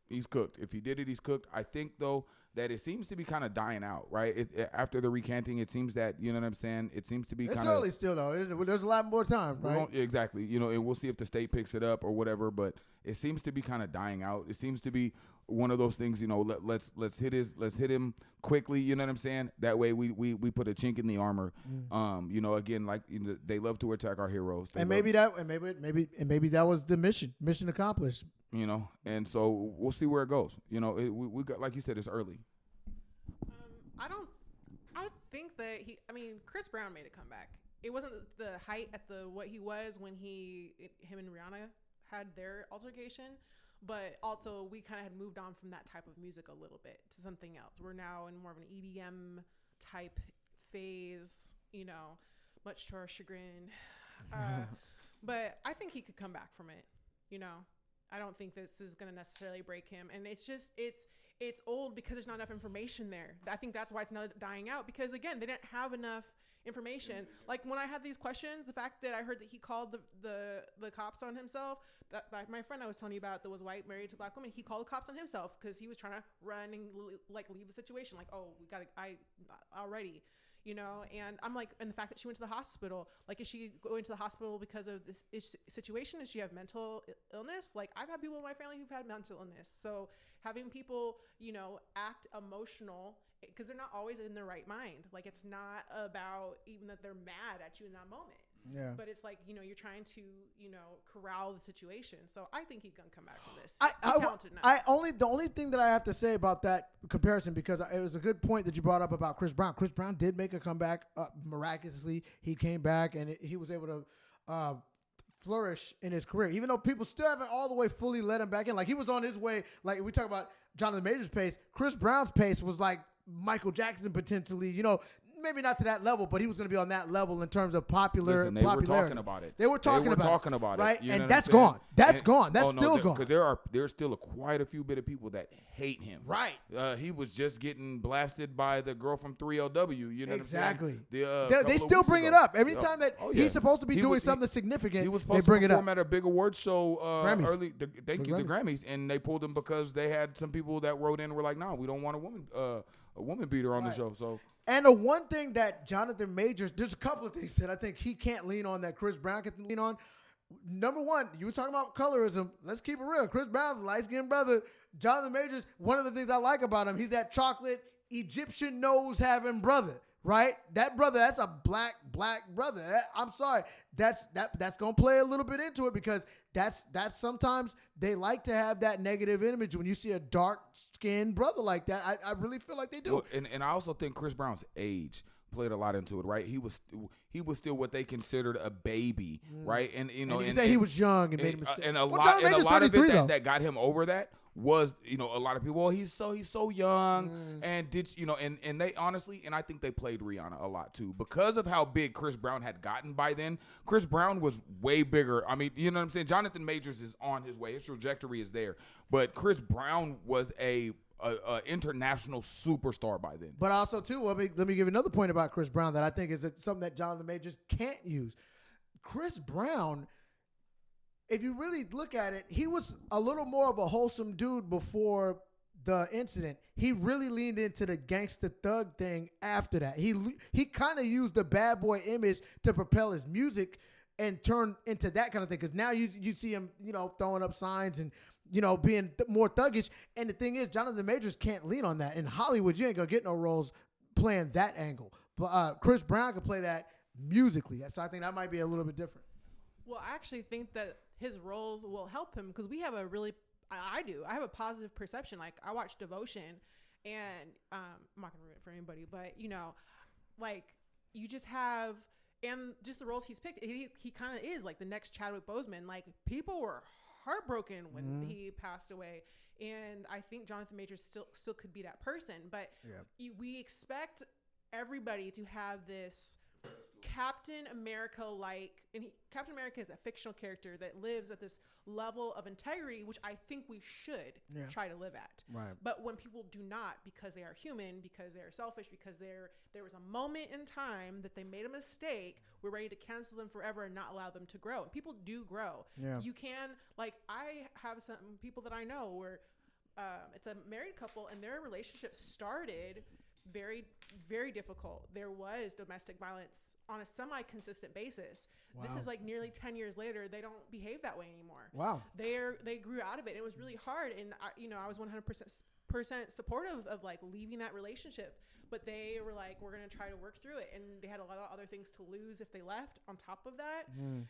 he's cooked. If he did it, he's cooked. I think though that it seems to be kind of dying out, right? After the recanting, it seems that, you know what I'm saying? It seems to be it's early still though. There's a lot more time, right? Exactly. And we'll see if the state picks it up or whatever. But it seems to be kind of dying out. It seems to be one of those things. Let's hit him quickly. You know what I'm saying? That way we put a chink in the armor. Again, like they love to attack our heroes. Maybe that was the mission accomplished. And so we'll see where it goes. We got, like you said, it's early. I think that Chris Brown made a comeback. It wasn't the height at what he was when him and Rihanna had their altercation, but also we kind of had moved on from that type of music a little bit to something else. We're now in more of an EDM type phase, much to our chagrin. But I think he could come back from it, I don't think this is going to necessarily break him. And it's old because there's not enough information there. I think that's why it's not dying out, because again, they didn't have enough information. Like when I had these questions, the fact that I heard that he called the cops on himself, that like my friend I was telling you about that was white, married to a black woman, he called the cops on himself because he was trying to run and leave the situation. Like, oh, already. And I'm like, and the fact that she went to the hospital, like, is she going to the hospital because of this situation? Does she have mental illness? Like, I've had people in my family who've had mental illness. So having people, act emotional because they're not always in their right mind. Like, it's not about even that they're mad at you in that moment. Yeah. But it's like, you're trying to, corral the situation. So I think he can come back from this. The only thing that I have to say about that comparison, because it was a good point that you brought up about Chris Brown. Chris Brown did make a comeback miraculously. He came back and he was able to flourish in his career, even though people still haven't all the way fully let him back in. Like, he was on his way. Like, we talk about Jonathan Majors' pace. Chris Brown's pace was like Michael Jackson potentially, maybe not to that level, but he was going to be on that level in terms of popularity. They were talking about it. They were talking about it, right? You know and that's gone. That's gone. That's still gone. Because there's still quite a few bit of people that hate him. Right. He was just getting blasted by the girl from 3LW. You know exactly. What I'm they still bring it up every time that he's supposed to be doing something significant. He was supposed to perform at a big award show Grammys. the Grammys, and they pulled him because they had some people that wrote in and were like, "No, we don't want a woman beater on the show." So. And the one thing that Jonathan Majors, there's a couple of things that I think he can't lean on that Chris Brown can lean on. Number one, you were talking about colorism. Let's keep it real. Chris Brown's a light-skinned brother. Jonathan Majors, one of the things I like about him, he's that chocolate Egyptian nose-having brother, right? That brother, that's a black brother. I'm sorry. That's going to play a little bit into it, because that's sometimes they like to have that negative image when you see a dark-skinned brother like that. I really feel like they do. Well, and I also think Chris Brown's age played a lot into it, right? He was still what they considered a baby, right? And you know, and you say he was young and made a mistake. And a Well, lot, John and a Major's lot of 33 it though. that got him over that was, you know, a lot of people. Well, he's so young, and and they honestly, and I think they played Rihanna a lot too because of how big Chris Brown had gotten by then. Chris Brown was way bigger. I mean, you know what I'm saying? Jonathan Majors is on his way. His trajectory is there, but Chris Brown was a international superstar by then. But also, too, let me give you another point about Chris Brown that I think is something that Jonathan Majors can't use. Chris Brown, if you really look at it, he was a little more of a wholesome dude before the incident. He really leaned into the gangster thug thing after that. He kind of used the bad boy image to propel his music and turn into that kind of thing. Because now you see him, you know, throwing up signs and, you know, being more thuggish. And the thing is, Jonathan Majors can't lean on that. In Hollywood, you ain't going to get no roles playing that angle. But Chris Brown can play that musically. So I think that might be a little bit different. Well, I actually think that his roles will help him because we have a really, I have a positive perception. Like, I watch Devotion, and I'm not going to ruin it for anybody, but, you know, like, you just have, and just the roles he's picked, he kind of is like the next Chadwick Boseman. Like, people were heartbroken when he passed away, and I think Jonathan Majors still could be that person, but we expect everybody to have this Captain America and Captain America is a fictional character that lives at this level of integrity, which I think we should try to live at. Right. But when people do not, because they are human, because they are selfish, because there was a moment in time that they made a mistake, we're ready to cancel them forever and not allow them to grow. And people do grow. Yeah. You can, like, I have some people that I know where it's a married couple and their relationship started very, very difficult. There was domestic violence on a semi-consistent basis. Wow. This is like nearly 10 years later. They don't behave that way anymore. Wow. They grew out of it. It was really hard. And I was 100% supportive of like leaving that relationship, but they were like, we're going to try to work through it. And they had a lot of other things to lose if they left on top of that.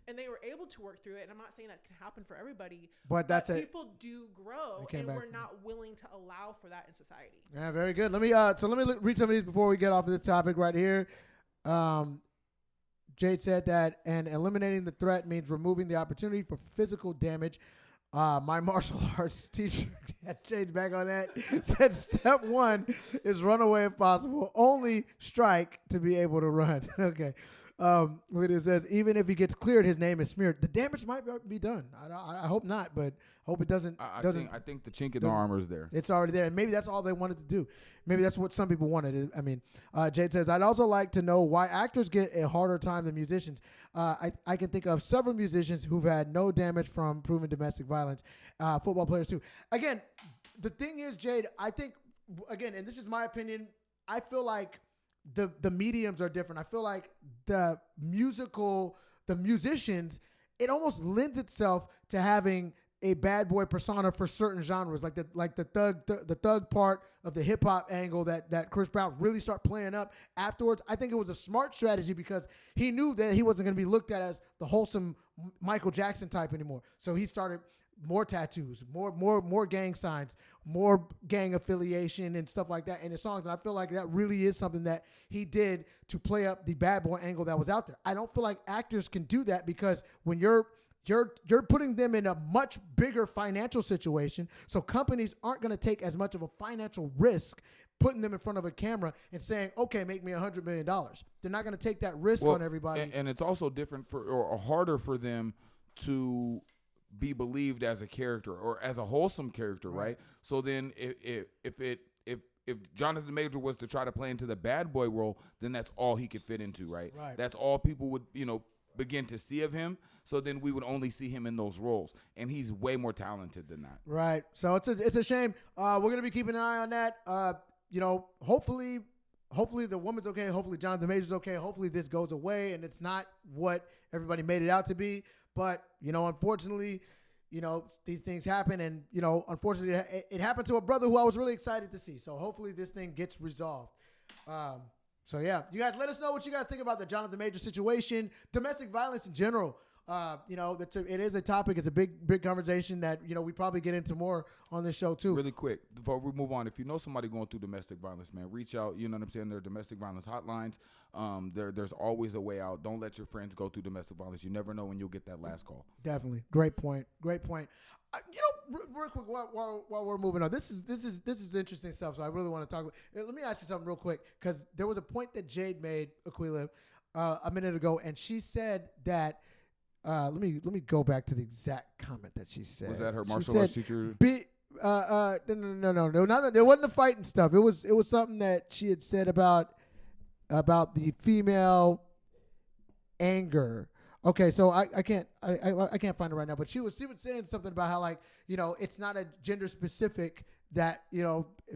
And they were able to work through it. And I'm not saying that can happen for everybody, but people do grow, and we're not willing to allow for that in society. Yeah, very good. Let me read some of these before we get off of this topic right here. Jade said that, and eliminating the threat means removing the opportunity for physical damage. My martial arts teacher, Jade back on that, said step one is run away if possible. Only strike to be able to run. Okay. Look, it says, even if he gets cleared, his name is smeared. The damage might be done. I hope not, but hope it doesn't. I think the chink in the armor is there. It's already there, and maybe that's all they wanted to do. Maybe that's what some people wanted. I mean, Jade says, I'd also like to know why actors get a harder time than musicians. I can think of several musicians who've had no damage from proven domestic violence. Football players too. Again, the thing is, Jade, I think, again, and this is my opinion, I feel like the mediums are different. I feel like the musicians, it almost lends itself to having a bad boy persona for certain genres, like the thug part of the hip hop angle that Chris Brown really start playing up afterwards. I think it was a smart strategy because he knew that he wasn't going to be looked at as the wholesome Michael Jackson type anymore. So he started more tattoos, more gang signs, more gang affiliation and stuff like that in his songs. And I feel like that really is something that he did to play up the bad boy angle that was out there. I don't feel like actors can do that because when you're putting them in a much bigger financial situation, so companies aren't going to take as much of a financial risk putting them in front of a camera and saying, okay, make me $100 million. They're not going to take that risk on everybody. And it's also different or harder for them to be believed as a character or as a wholesome character, right? So then if Jonathan Major was to try to play into the bad boy role, then that's all he could fit into, right? That's all people would, begin to see of him. So then we would only see him in those roles, and he's way more talented than that. Right. So it's a shame. We're gonna be keeping an eye on that. Hopefully the woman's okay. Hopefully Jonathan Major's okay. Hopefully this goes away and it's not what everybody made it out to be. But unfortunately, these things happen, and unfortunately it happened to a brother who I was really excited to see. So hopefully this thing gets resolved. So yeah, you guys let us know what you guys think about the Jonathan Major situation, domestic violence in general. It is a topic. It's a big conversation that we probably get into more on this show too. Really quick before we move on, if you know somebody going through domestic violence, man, reach out. You know what I'm saying? There are domestic violence hotlines. There's always a way out. Don't let your friends go through domestic violence. You never know when you'll get that last call. Definitely, great point. Real quick while we're moving on, this is interesting stuff. So I really want to talk. Let me ask you something real quick, because there was a point that Jade made, Aquila, a minute ago, and she said that. Let me go back to the exact comment that she said. Was that her martial arts teacher? No. It wasn't the fighting stuff. It was something that she had said about the female anger. Okay, so I can't find it right now, but she was saying something about how, like, it's not a gender specific that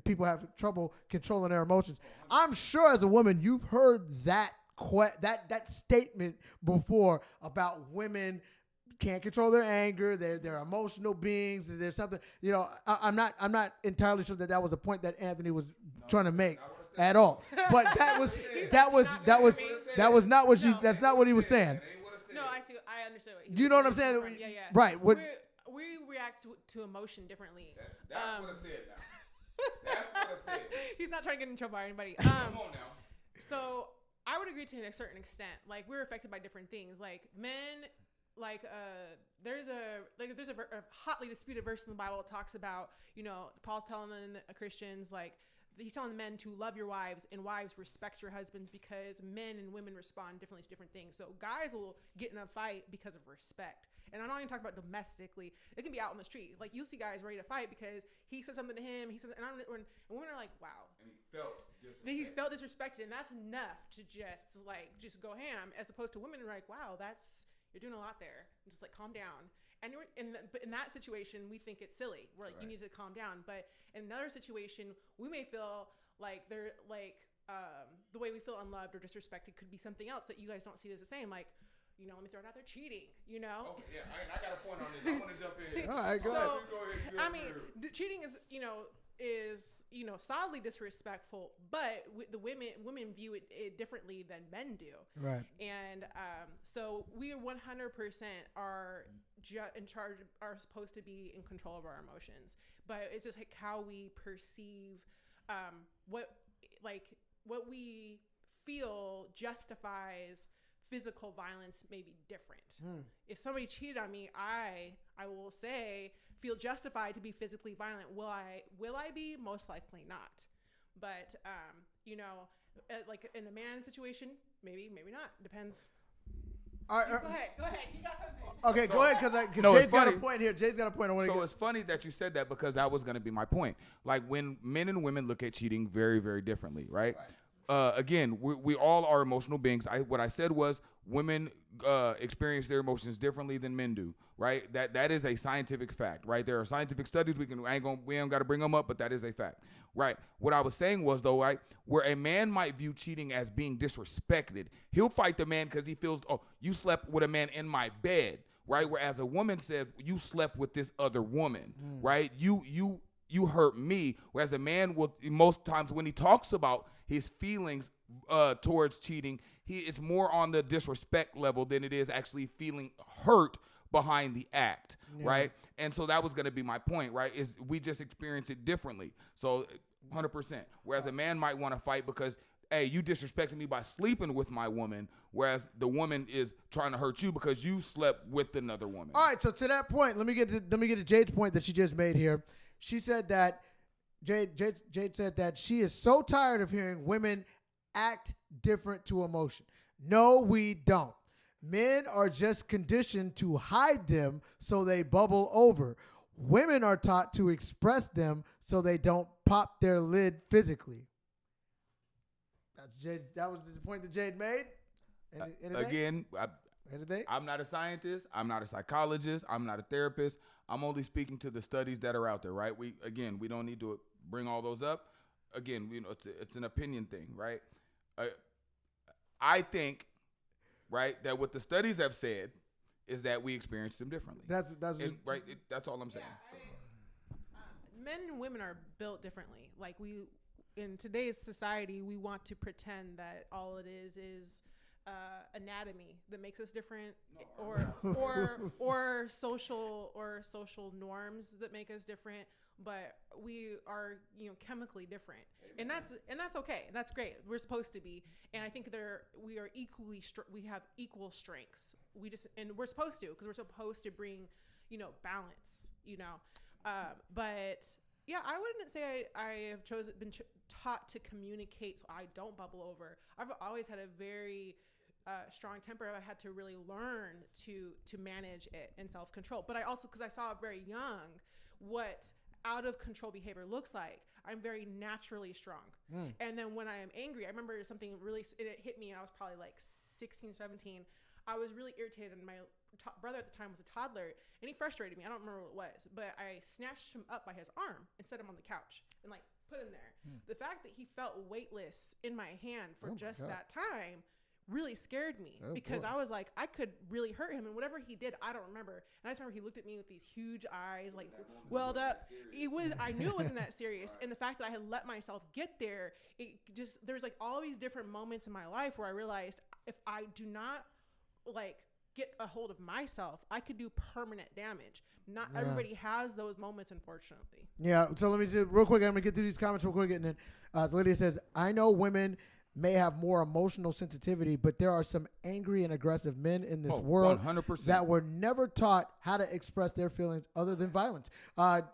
people have trouble controlling their emotions. I'm sure as a woman you've heard that statement before about women can't control their anger. They're emotional beings. There's something, I'm not entirely sure that was the point that Anthony was trying to make at all. But that's not what he was saying. No, I see. I understand what you know what I'm saying? Yeah. Right. We react to emotion differently. That's what I said now. That's what I said. He's not trying to get in trouble by anybody. Come on now. So I would agree to a certain extent. Like, we're affected by different things. Like, men, there's a hotly disputed verse in the Bible that talks about, Paul's telling the Christians, like, he's telling the men to love your wives, and wives respect your husbands, because men and women respond differently to different things. So guys will get in a fight because of respect. And I'm not even talking about domestically. It can be out on the street. Like, you'll see guys ready to fight because he said something to him. And women are like, wow. And he felt disrespected. And that's enough to just go ham, as opposed to women are like, wow, you're doing a lot there. Just like, calm down. And but in that situation, we think it's silly. We're like, right. You need to calm down. But in another situation, we may feel like they're like, the way we feel unloved or disrespected could be something else that you guys don't see as the same. Like, let me throw it out there, cheating, Okay, yeah, I got a point on this. I want to jump in. All right, go ahead. Cheating is solidly disrespectful, but the women view it differently than men do. Right. And so we 100% are in charge, are supposed to be in control of our emotions, but it's just like how we perceive what we feel justifies physical violence may be different. If somebody cheated on me, I will say feel justified to be physically violent. Will I be? Most likely not. But like in a man situation, maybe not. Depends. All right, go ahead. You got something. Okay, go ahead, because Jay's got a point here. Jay's got a point. It's funny that you said that, because that was going to be my point. Like, when men and women look at cheating very, very differently, right? Again, we all are emotional beings. What I said was women experience their emotions differently than men do, right? That is a scientific fact, right? There are scientific studies. We ain't got to bring them up, but that is a fact, right? What I was saying was, though, right, where a man might view cheating as being disrespected, he'll fight the man because he feels, oh, you slept with a man in my bed, right? Whereas a woman says, you slept with this other woman, right? You hurt me. Whereas a man will, most times when he talks about his feelings towards cheating, it's more on the disrespect level than it is actually feeling hurt behind the act, right? And so that was going to be my point, right? Is we just experience it differently. So 100%. Whereas a man might want to fight because, hey, you disrespected me by sleeping with my woman, whereas the woman is trying to hurt you because you slept with another woman. All right, so to that point, let me get to Jade's point that she just made here. She said that Jade said that she is so tired of hearing women act different to emotion. No, we don't. Men are just conditioned to hide them so they bubble over. Women are taught to express them so they don't pop their lid physically. That was the point that Jade made. Again, I'm not a scientist. I'm not a psychologist. I'm not a therapist. I'm only speaking to the studies that are out there, right? We don't need to bring all those up. Again, it's an opinion thing, right? I think, right, that what the studies have said is that we experience them differently. That's all I'm saying. Men and women are built differently. Like, in today's society, we want to pretend that all it is anatomy that makes us different, or social norms that make us different, but we are, chemically different. And that's okay. That's great. We're supposed to be. And I think we are we have equal strengths. And we're supposed to, because we're supposed to bring, balance, but yeah, I wouldn't say I have been taught to communicate so I don't bubble over. I've always had a very strong temper. I've had to really learn to manage it and self-control. But I also, because I saw very young what out of control behavior looks like, I'm very naturally strong. And then when I am angry, I remember something really, it hit me, and I was probably like 16, 17. I was really irritated, and my brother at the time was a toddler, and he frustrated me. I don't remember what it was, but I snatched him up by his arm and set him on the couch and like put him there. The fact that he felt weightless in my hand for just that time really scared me, because I was like, I could really hurt him, and whatever he did, I don't remember. And I just remember he looked at me with these huge eyes, like welled up. I knew it wasn't that serious. And the fact that I had let myself get there, there's like all these different moments in my life where I realized if I do not like get a hold of myself, I could do permanent damage. Not everybody has those moments, unfortunately. Yeah. So let me just real quick. I'm gonna get through these comments real quick, and then so Lydia says, "I know women may have more emotional sensitivity, but there are some angry and aggressive men in this world 100%. that were never taught how to express their feelings other than violence."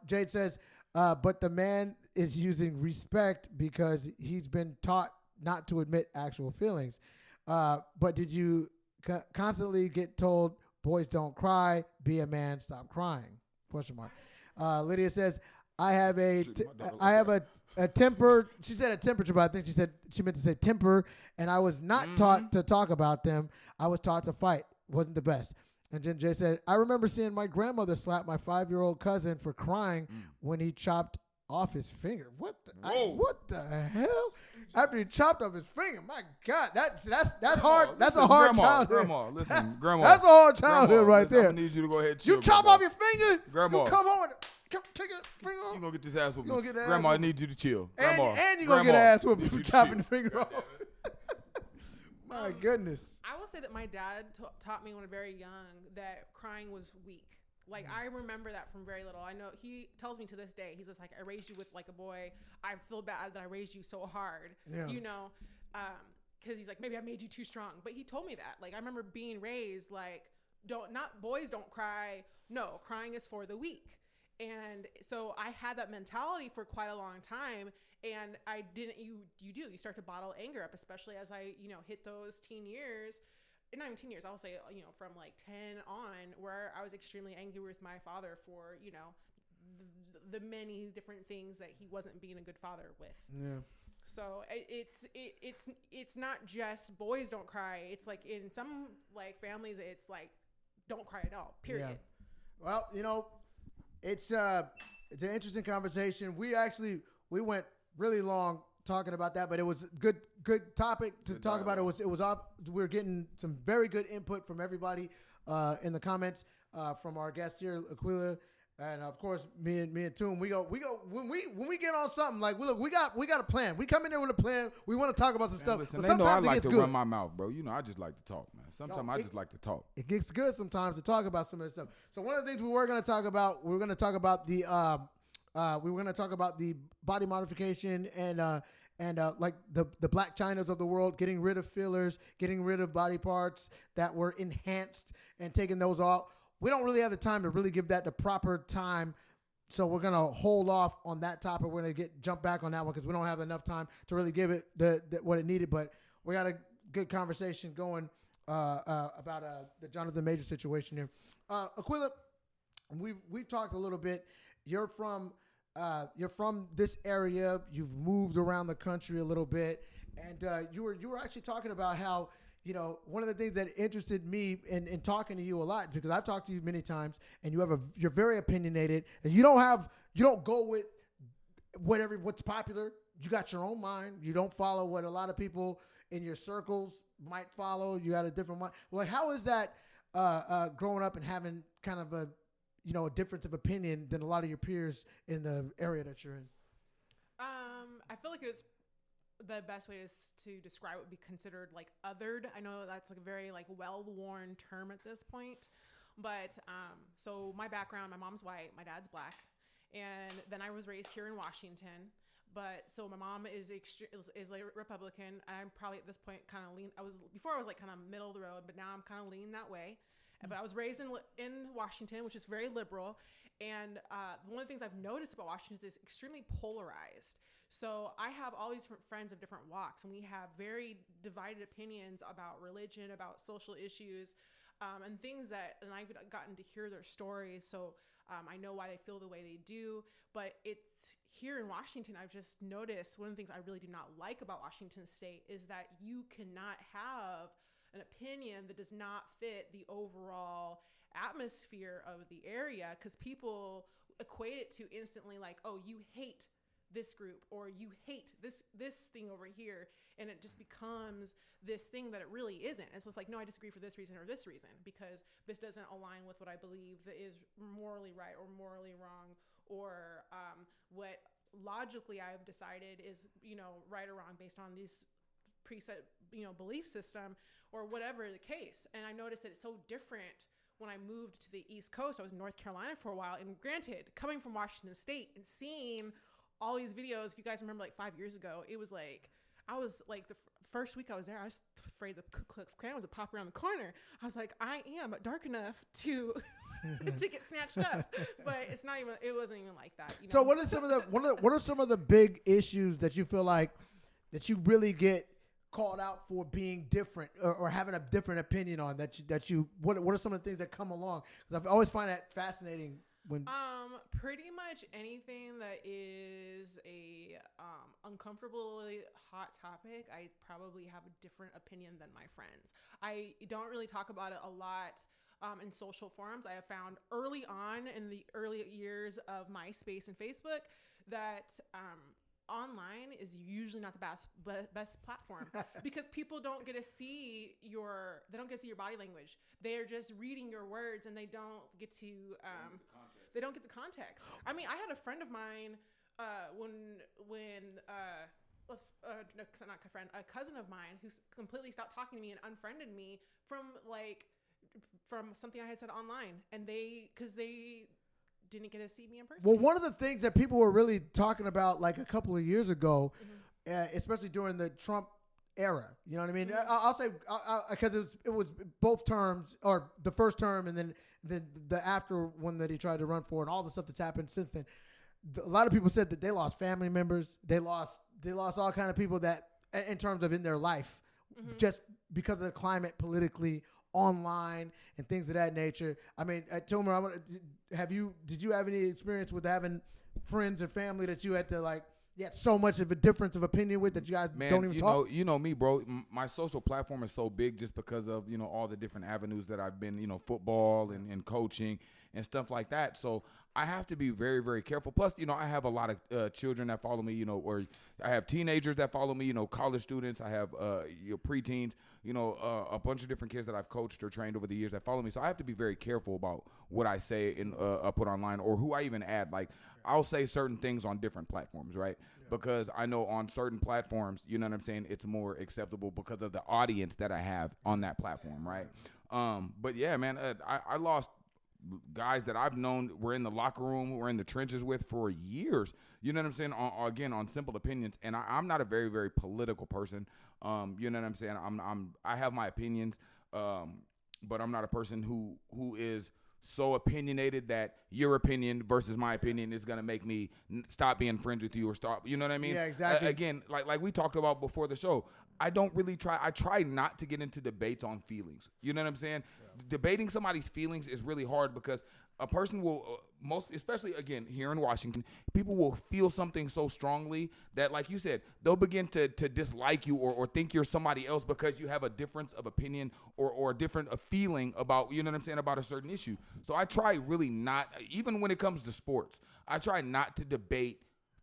Jade says, "But the man is using respect because he's been taught not to admit actual feelings." But did you constantly get told, "Boys don't cry, be a man, stop crying"? Question mark. Lydia says, I have a temper. She said a temperature, but I think she meant to say temper. And I was not taught to talk about them. I was taught to fight. Wasn't the best. And then Jay said, I remember seeing my grandmother slap my 5-year-old cousin for crying when he chopped off his finger. What the hell? After he chopped off his finger, my God, that's hard. That's a hard childhood. Grandma. That's a hard childhood right there. I need you to go ahead. You chop off your finger, Grandma. You come home and take your finger off. You gonna get this ass whooping. Grandma, Grandma, I need you to chill. Grandma, and you gonna get ass whooping for chopping the chill. finger off. My goodness. I will say that my dad taught me when I was very young that crying was weak. Like, I remember that from very little. I know he tells me to this day, he's just like, I raised you with like a boy. I feel bad that I raised you so hard, because he's like, maybe I made you too strong. But he told me that. Like, I remember being raised like, boys don't cry. No, crying is for the weak. And so I had that mentality for quite a long time. And I didn't, you start to bottle anger up, especially as I, hit those teen years. Not even 10 years, I'll say, from like 10 on, where I was extremely angry with my father for, the many different things that he wasn't being a good father with. Yeah. So it's not just boys don't cry. It's like in some like families, it's like don't cry at all. Period. Yeah. Well, it's an interesting conversation. We went really long talking about that, but it was good topic to talk about. We were getting some very good input from everybody in the comments, from our guest here, Aquila, and of course me and Toom. We go when we get on something, like we got a plan. We come in there with a plan. We want to talk about some stuff. Listen, but they know I like to good. run my mouth, bro. I just like to talk, man. Sometimes I just like to talk. It gets good sometimes to talk about some of this stuff. So one of the things we were going to talk about, we were going to talk about the body modification and like the Blac Chynas of the world, getting rid of fillers, getting rid of body parts that were enhanced and taking those off. We don't really have the time to really give that the proper time. So we're going to hold off on that topic. We're going to jump back on that one because we don't have enough time to really give it what it needed. But we got a good conversation going about the Jonathan Major situation here. Aquila, we've talked a little bit. You're from this area. You've moved around the country a little bit, and you were actually talking about how one of the things that interested me in talking to you a lot, because I've talked to you many times, and you're very opinionated, and you don't go with what's popular. You got your own mind. You don't follow what a lot of people in your circles might follow. You got a different mind. Like, how is that growing up and having kind of a difference of opinion than a lot of your peers in the area that you're in? I feel like it's the best way to describe it would be considered like othered. I know that's like a very like well-worn term at this point, but so my background, my mom's white, my dad's black, and then I was raised here in Washington. But so my mom is like Republican. I'm probably at this point kind of lean. Before I was like kind of middle of the road, but now I'm kind of leaning that way. But I was raised in Washington, which is very liberal. And one of the things I've noticed about Washington is it's extremely polarized. So I have all these different friends of different walks, and we have very divided opinions about religion, about social issues, and things and I've gotten to hear their stories. So I know why they feel the way they do. But it's here in Washington, I've just noticed one of the things I really do not like about Washington State is that you cannot have an opinion that does not fit the overall atmosphere of the area, because people equate it to instantly like, oh, you hate this group or you hate this thing over here, and it just becomes this thing that it really isn't. It's just like, no, I disagree for this reason or this reason because this doesn't align with what I believe that is morally right or morally wrong, or what logically I've decided is, right or wrong based on these preset, belief system or whatever the case. And I noticed that it's so different when I moved to the East Coast. I was in North Carolina for a while, and granted, coming from Washington State and seeing all these videos, if you guys remember like 5 years ago, it was like, I was like the first week I was there, I was afraid the Ku Klux Klan was a pop around the corner. I was like, I am dark enough to to get snatched up, but it wasn't even like that. So what are some of the big issues that you feel like that you really get called out for being different or having a different opinion on what are some of the things that come along? Because I always find that fascinating. Pretty much anything that is a uncomfortably hot topic, I probably have a different opinion than my friends. I don't really talk about it a lot in social forums. I have found early on in the early years of MySpace and Facebook that online is usually not the best platform because people don't get to see your body language. They are just reading your words, and they don't get to they don't get the context. I mean, I had a friend of mine a cousin of mine who completely stopped talking to me and unfriended me from something I had said online, and because they didn't get to see me in person. Well, one of the things that people were really talking about like a couple of years ago, especially during the Trump era, you know what I mean? Mm-hmm. I'll say because it was both terms, or the first term and then the after one that he tried to run for, and all the stuff that's happened since then. A lot of people said that they lost family members, they lost all kind of people that in terms of in their life, just because of the climate politically, online and things of that nature. I mean, Tomer, did you have any experience with having friends or family that you had to like, so much of a difference of opinion with that you guys don't even talk? You know me, bro. My social platform is so big just because of, all the different avenues that I've been, football and coaching and stuff like that. So I have to be very, very careful. Plus, I have a lot of children that follow me, or I have teenagers that follow me, college students. I have preteens, a bunch of different kids that I've coached or trained over the years that follow me. So I have to be very careful about what I say and put online, or who I even add. Like, I'll say certain things on different platforms, right? Yeah. Because I know on certain platforms, you know what I'm saying, it's more acceptable because of the audience that I have on that platform, right? But yeah, man, I lost guys that I've known, were in the locker room, were in the trenches with for years. You know what I'm saying? On simple opinions. And I'm not a very, very political person. You know what I'm saying? I have my opinions, but I'm not a person who is so opinionated that your opinion versus my opinion is going to make me stop being friends with you or stop. You know what I mean? Yeah, exactly. Again, like we talked about before the show, I try not to get into debates on feelings. You know what I'm saying? Yeah. Debating somebody's feelings is really hard because a person will, especially again here in Washington, people will feel something so strongly that, like you said, they'll begin to dislike you or think you're somebody else because you have a difference of opinion or a different feeling about, you know what I'm saying, about a certain issue. So I try really not, even when it comes to sports, I try not to debate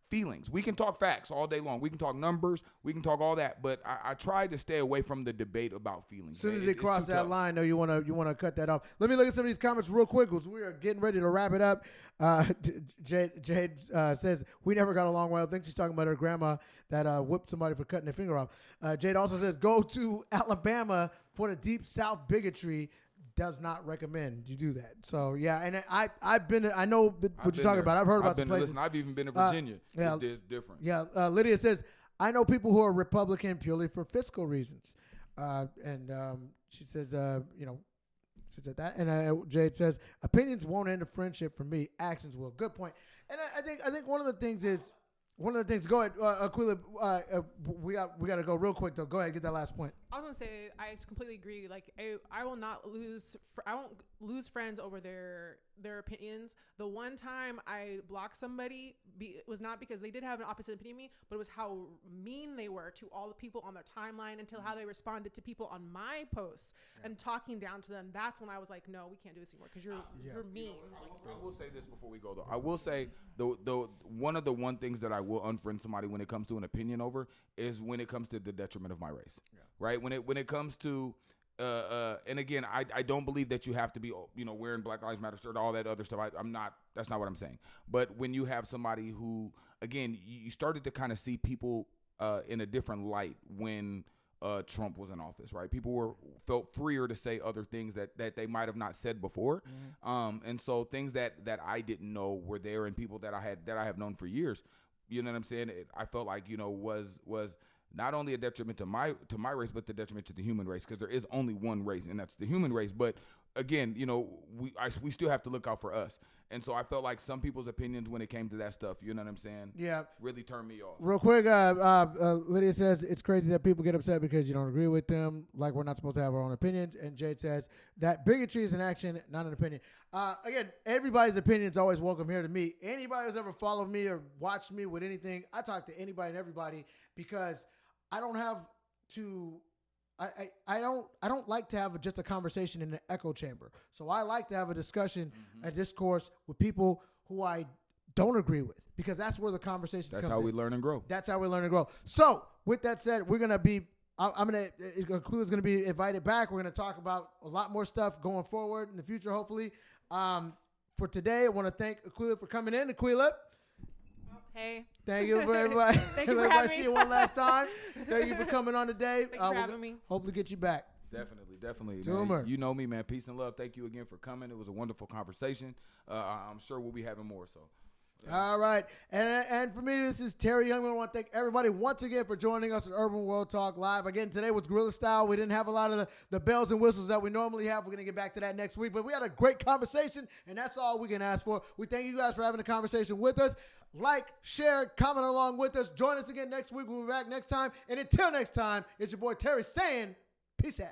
feelings. We can talk facts all day long. We can talk numbers. We can talk all that. But I try to stay away from the debate about feelings. As soon as man. they It's cross too that tough. line, though, you wanna cut that off. Let me look at some of these comments real quick because we are getting ready to wrap it up. Jade says we never got along well. I think she's talking about her grandma that whipped somebody for cutting their finger off. Jade also says go to Alabama for the deep South bigotry. Does not recommend you do that. So yeah, and I've been. I know what you're talking about. I've heard about some places. Listen, I've even been to Virginia. yeah. It's different. Yeah, Lydia says, I know people who are Republican purely for fiscal reasons. She says, she said that. And Jade says, opinions won't end a friendship for me. Actions will. Good point. And I think one of the things is, go ahead, Aquila, we got to go real quick, though. Go ahead, get that last point. I was gonna say I completely agree. Like I will not lose. I won't lose friends over their opinions. The one time I blocked somebody, it was not because they did have an opposite opinion of me, but it was how mean they were to all the people on their timeline, until how they responded to people on my posts and talking down to them. That's when I was like, no, we can't do this anymore because you're mean. I will say this before we go, though. I will say the one of the things that I will unfriend somebody when it comes to an opinion over is when it comes to the detriment of my race, right? When it comes to and again, I don't believe that you have to be, wearing Black Lives Matter shirt, all that other stuff. I'm not. That's not what I'm saying. But when you have somebody who, again, you started to kind of see people in a different light when Trump was in office, right? People felt freer to say other things that they might have not said before, and so things that I didn't know were there, and people that I have known for years. You know what I'm saying? I felt like was not only a detriment to my race, but the detriment to the human race, because there is only one race, and that's the human race. But again, we still have to look out for us. And so I felt like some people's opinions when it came to that stuff, you know what I'm saying? Yeah. Really turned me off. Real quick, Lydia says it's crazy that people get upset because you don't agree with them, like we're not supposed to have our own opinions. And Jade says that bigotry is an action, not an opinion. Again, everybody's opinion is always welcome here to me. Anybody who's ever followed me or watched me with anything, I talk to anybody and everybody because I don't have to. I don't like to have just a conversation in an echo chamber. So I like to have a discussion, a discourse with people who I don't agree with, because that's where the conversation comes in. That's how we learn and grow. That's how we learn and grow. So with that said, we're gonna be. Aquilah's gonna be invited back. We're gonna talk about a lot more stuff going forward in the future, hopefully. For today, I want to thank Aquilah for coming in. Aquilah. Hey. Thank you very much. Thank you for Everybody having see me. you one last time. Thank you for coming on today. Thank you for having me. Hopefully get you back. Definitely. Tumor. Man. You know me, man. Peace and love. Thank you again for coming. It was a wonderful conversation. I'm sure we'll be having more. So. Yeah. All right. And for me, this is Terry Youngman. I want to thank everybody once again for joining us at Urban World Talk Live. Again, today was Guerrilla Style. We didn't have a lot of the bells and whistles that we normally have. We're going to get back to that next week. But we had a great conversation, and that's all we can ask for. We thank you guys for having a conversation with us. Like, share, comment along with us. Join us again next week. We'll be back next time. And until next time, it's your boy Terry saying, peace out.